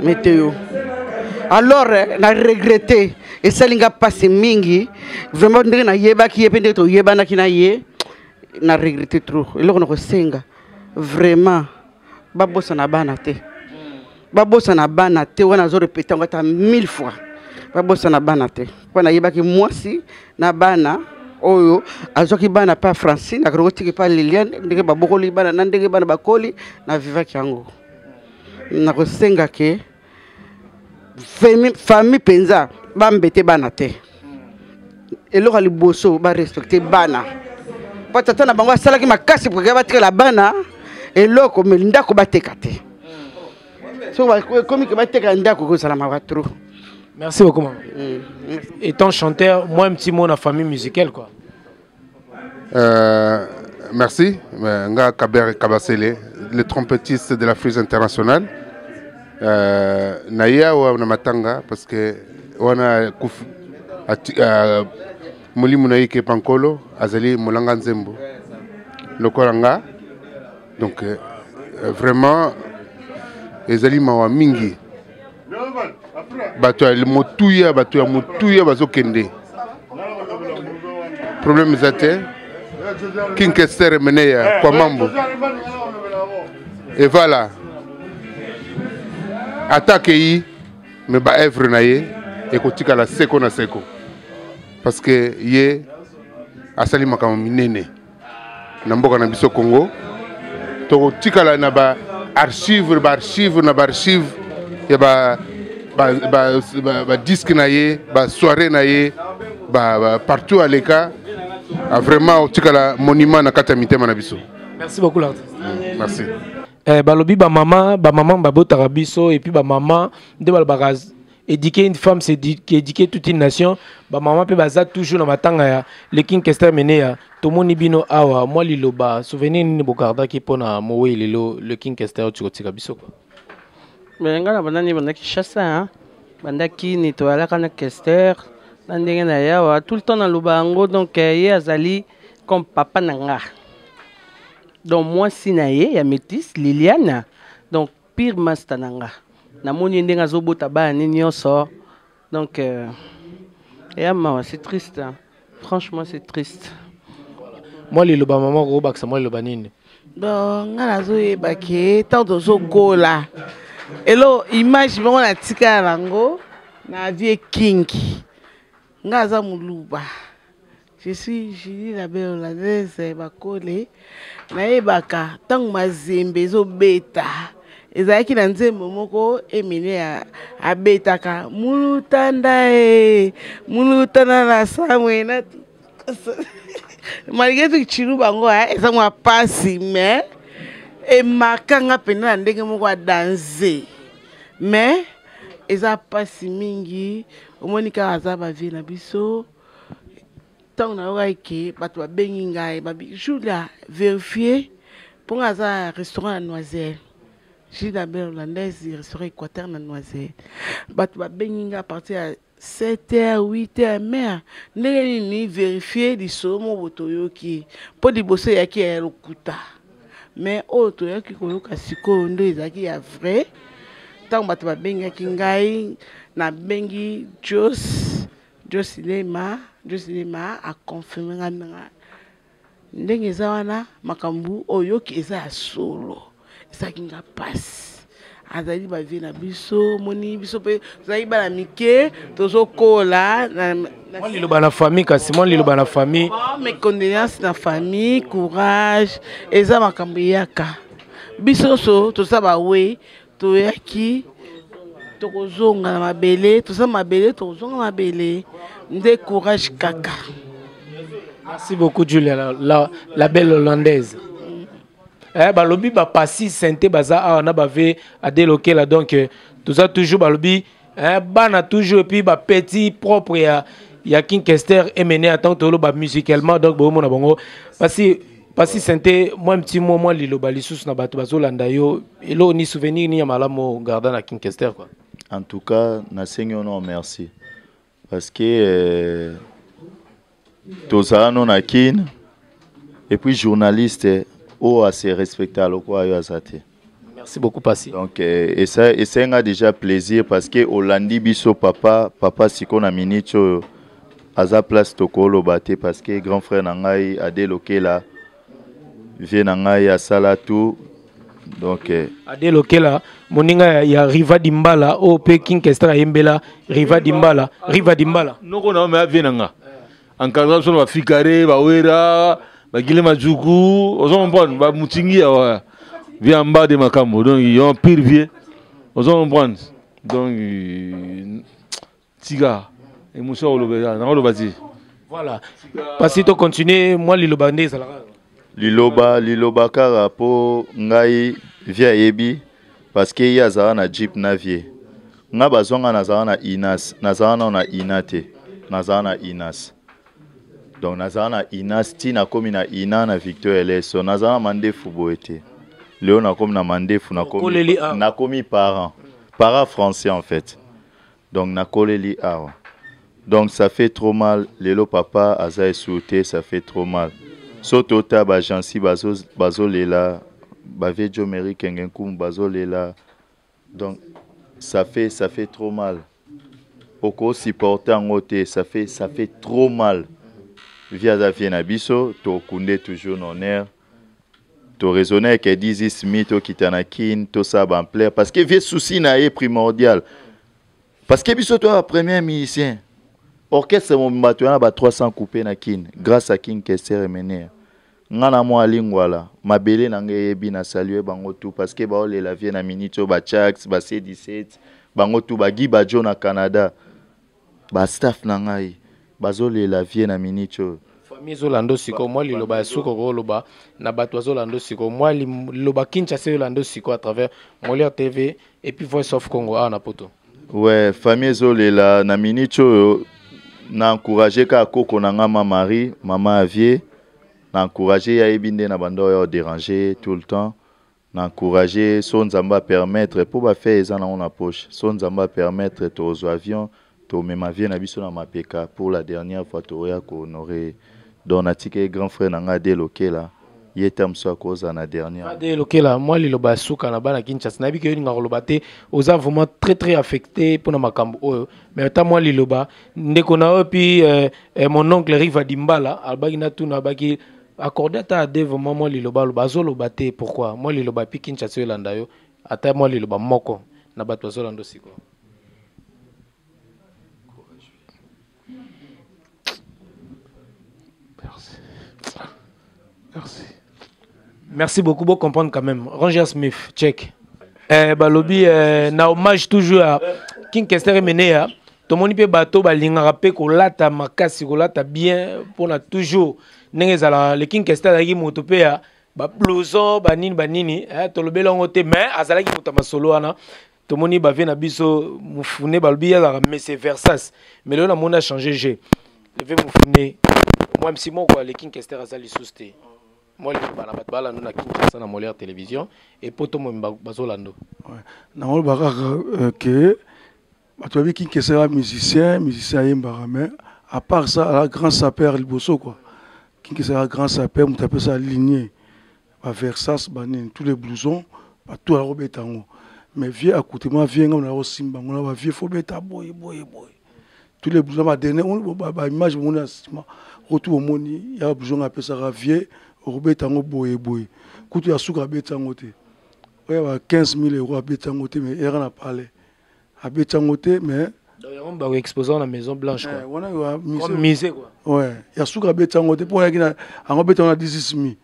S6: météo alors na regretté esalinga pasi mingi vraiment ndenge nayebaki ye mpe ndenge toyebanaki na ye na regretté trop eloko na kosenga vraiment babosa na bana te babosa na bana te wana azorepete yango ata 1000 fois babosa na bana te mpo nayebaki mwasi na bana oyo azoki bana pa Francine akorokotiki pa Liliane ndenge babokoli bana na ndenge bana bakoli na vivaki yango nakosenga ke famille penza bambete bana te eloko liboso barespecte bana po tata na bango asalaki makasi poke batikela bana eloko me ndako bateka te so bakomi ke bateka ndako kozala mawa trop.
S3: Merci beaucoup, maman. Étant chanteur, moi un petit mot dans la famille musicale, quoi.
S8: Merci. Nga Kaber Kabasele, le trompettiste de la Frise internationale. Naya ou na matanga parce que on a muli munaike pankolo azali mulanga nzembo. Lokoranga. Donc vraiment ezali mawa mingi. Bato ya motuya bazokende problème zate King Kester meneya kwa mambo et voilà attaque yi me ba œuvre na ye ekotika la seko na seko parce que ye asali makambo minene na mboka na biso Congo to tikala na ba archive ya ba disque na ye ba soirée na ye ba partout à l'écart vraiment au tikala monument na kata mitema na biso.
S3: Merci beaucoup l'artiste.
S8: Merci.
S3: Balobi ba maman babotaka biso et puis ba maman de balbaraz éduquer une femme c'est éduquer toute une nation ba maman pe baza toujours na matanga ya le King Kester meneya tomoni bino awa moi liloba souvenir ni bokarda ki pona mowe lelo le King Kester tikotika biso quoi.
S6: Mais nga na banani bandaki chassa bandaki nettoyalaka na Kester na ndenge na yawa tout le temps na lobango donc ye azali comme papa na nga donc moi si na ye ya métis Liliane donc pire master na nga namoni ndenge azobota bana nyonso donc c'est triste hein. Franchement c'est triste.
S3: Moi liloba maman ko baksa moi liloba nini
S22: donc nga nazoyeba ke tant tozokola elo image bango na tika yango na vie King nga aza muluba je suis Julie la Béolaise bakole nayebaka ntango mazembe ezobeta ezalaki na nzembo moko emine abetaka mulutanda na samwe na malgré tout chilu bango eza mwa pasi mais emakanga pena na ndenge moko adanse mais eza pasi mingi omoni kaka aza bavie na biso ntango nayokaki ke bato babengi ngai babi Julia vérifier mpo nga aza restaurant na Noiselle Julie la Béolaise restaurant Équateur na Noiselle bato babengi ngai à partir ya 7h 8h mère ndenge nini vérifier lisomo botoyoki mpo liboso eyaki ya lokuta mais oyo toyaki koyoka sikoyo nde ezalaki ya vrai ntango bato babengaki ngai nabengi Jos Josilema a confirmé nga ndenge eza wana makambu oyoki eza ya solo ezalaki nga pasi azali bavie na biso moni biso mpe tozali bana mike tozokola
S3: moi liloba na famille kasi moi liloba na famille
S22: mes condoléances na famille courage eza makambo eyaka biso so toza bawe toyaki tokozonga na mabele toza mabele tokozonga mabele nde courage kaka.
S3: Merci beaucoup Julia la belle hollandaise. Balobi ba passi santé baza on a bavé à déloquer là donc tout ça toujours balobi bana toujours et puis ba petit propre ya King Kester est mené à tant to ba musicalement donc bo mona bongo passi santé moi un petit mot moi lilo balisus na bato bazolanda yo elo ni souvenir ni ya malamo garda na King Kester quoi.
S7: En tout cas na sengi on merci parce que tozala na kin et puis journaliste a se respecté à quoi
S3: merci beaucoup Passi.
S7: Donc et ça a déjà plaisir parce que Hollandi biso papa siko na minute aza place tokolo baté parce que grand frère nangai a déloqué là vient nangai à sala tout donc
S3: a déloqué là moninga ya Riva Dimbala au King Kester Yembela Riva Dimbala
S12: noko na me vient nanga encadré sur la Fikare Bawera bagile majuku ozo comprendre ba mutingi ya vient en bas de makambo donc ils ont pire vieux ozo comprendre donc tiga émotion olobeza na olobati
S3: voilà parce que to continuer moi liloba ndeza la
S7: liloba kara po ngai via yebi parce que ya za na jeep na vie nga bazonga na za na inas na za na inate na za na inas. Donc nazana inas tina komi na ina na Victor Eleso nazana mandefu boete Léo na komi na mandefu na komi parent français en fait donc na koleli awa donc ça fait trop mal lelo papa aza sauté ça fait trop mal soto ta ba jansi bazo lela ba vejo meri kengenkum bazo lela donc ça fait trop mal oko supporter ngote ça fait trop mal. Via Zafie Nabiso, to kunde toujours non air, to raisonner que Dizzy Smith, to Kitanakin, to Sabampler, parce que vieux souci na primordial. Parce que biso toi premier musicien, orchestre mon bateau na ba 300 coupés na kin, grâce à King Kester et Mener. Ngana mo alingwala, mabele na ngeyebi na saluer bango tout parce que ba ole la vie na minito ba Chax, ba C17, bango tout ba Giba John na Canada. Ba staff na ngai. Bazole la vie na minicho
S3: famille zolando siko moi liloba suko ko loba na bato zolando siko moi liloba Kinshasa zolando siko à travers Molière TV et puis Voice of Congo na poto
S7: ouais famille zolela na minicho na encourager ka koko na ngama maman Avier na encourager ya ebinde na bando ya déranger tout le temps na encourager son nzamba permettre pour ba faire ça na on a poche son nzamba permettre aux avions mais ma vie na biso na mapeka pour la dernière fois toya ko honorer donatike grand frère nanga déloqué là yeta mso cause na dernière
S3: déloqué là moi liloba suka na bana Kinshasa na biki nga loba te oza vraiment très affecté pour na makambo oyo mais ta moi liloba ndeko na opi mon oncle Riva Dimbala albaki na tuna baki accordé ta de vraiment moi liloba bazo loba te pourquoi moi liloba pi Kinshasa yolanda yo ata moi liloba moko na bato zolando siko. Merci beaucoup, pour comprendre quand même. Roger Smith, check. Balobi, na hommage toujours à King Kester Menea. Tout le monde peut bateau, balinga rappé ko lata makasi ko lata bien pour na toujours. Nengezala le King Kester dagi motopea ba blouson banini to le belongo te mais azala ki mutama solo ana. Tout le monde ba vient na biso mufune balobi ya mais c'est Versace. Mais là on a mon a changé j'ai. Le veut mufune. Moi même si mon quoi le King Kester azali sousté. Moi je suis bala na Kinshasa na Molière Télévision et poto mo bazolando
S23: na ngolo baka que batobi King Kester musicien yembara mais à part ça la grand sapeur liboso quoi King Kester grand sapeur mutape ça ligné ba Versace banine tous les blousons ba tout la robe tango mais vieux à côté moi vieux ngam na osimba ngona ba vieux faut beta boy tous les blousons ba dernier image mon assistant retour au moni il y a blouson appelé ça ravier robetango boye boye kutu ya suka betango te ouais 15 000 euros à betango te mais rien à parler à betango te mais
S3: on va exposer dans la Maison Blanche quoi
S23: comme
S3: misé quoi
S23: ouais ya suka betango te pour ya kina en betango na 16 000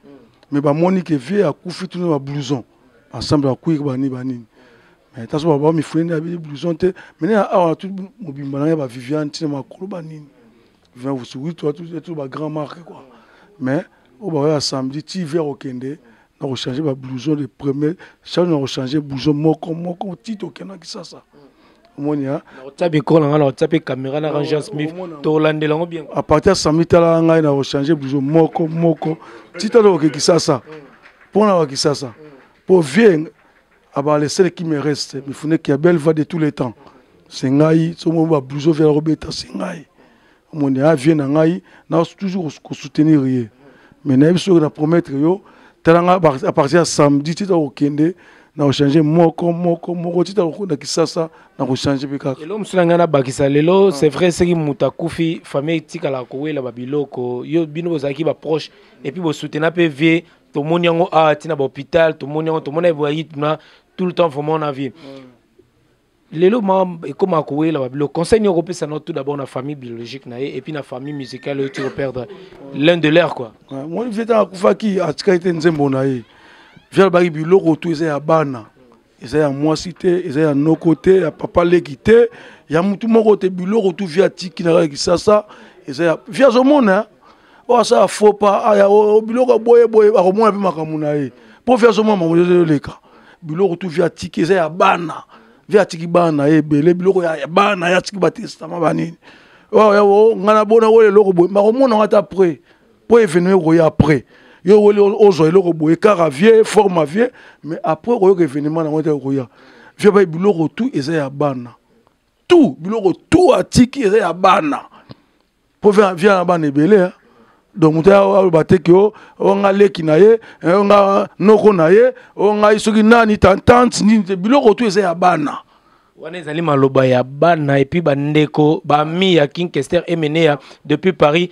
S23: mais ba moni que vie a kufi tout na blouson ensemble à kuir bani bani mais t'as pas ba mi fouine na blouson te mais a tout mobimba na ba Viviane tina makolo bani vient vous sourire toi tout ba grand marque quoi mais au bah samedi tu viens au Kende on a changé ma blouson de premier ça on a changé blouson moko tito Kenda qui ça monia
S3: tape ko na tape caméra na Ranger Smith to landelango bien
S23: à partir samedi tala ngai na changer blouson moko tito lo qui ça pour na qui ça pour vient à les celles qui me restent il faut que belle va de tous les temps c'est ngai so mo ba blouson vers robeta c'est ngai monia vient na ngai na toujours soutenir rien mais na biso na promettre yo talanga à partir samedi tito au Kende na changer moko tito ko na kisasa na changer bika
S3: elo msulanga na bakisa lelo c'est vrai c'est ki mutakufi famille tikala ko wela babiloko yo bino bozaki ba proche et puis bo soutenir pe vie to moniango a tina ba hôpital to moniango to mona boyi na tout le temps vraiment na vie lelo ma comme à couer là le conseil européen c'est tout d'abord la famille biologique et puis la famille musicale tu perdre l'un de l'air quoi
S23: moi je vais à kufaki à tikaite nzembo na ye via ba biloko tout c'est à bana c'est à moi cité c'est à nos côtés à papa l'équité il y a mutu moko te biloko tout via tiki na ki ça et c'est via zo mona oh ça faut pas ya biloko boye ba ko mona pe makamuna ye pour via zo mona mo leka biloko tout via tiki c'est à bana via tiki bana ebele biloko ya bana ya tiki batista mabanini oh ngana bona wole loko boye ba ko mona ngata après pour événement ko ya après yo wole ozo loko boye car vie forme vie mais après ko événement na ngata ko ya via ba biloko tout eza ya bana tout biloko tout a tiki eza ya bana pour via na bana ebele donc muta bateki o nga leki na ye nga noko na ye o nga isoki nani tantante ni biloko tout eza ya bana
S3: wana ezali maloba ya bana et puis bandeko ba mi ya King Kester Emenea depuis Paris.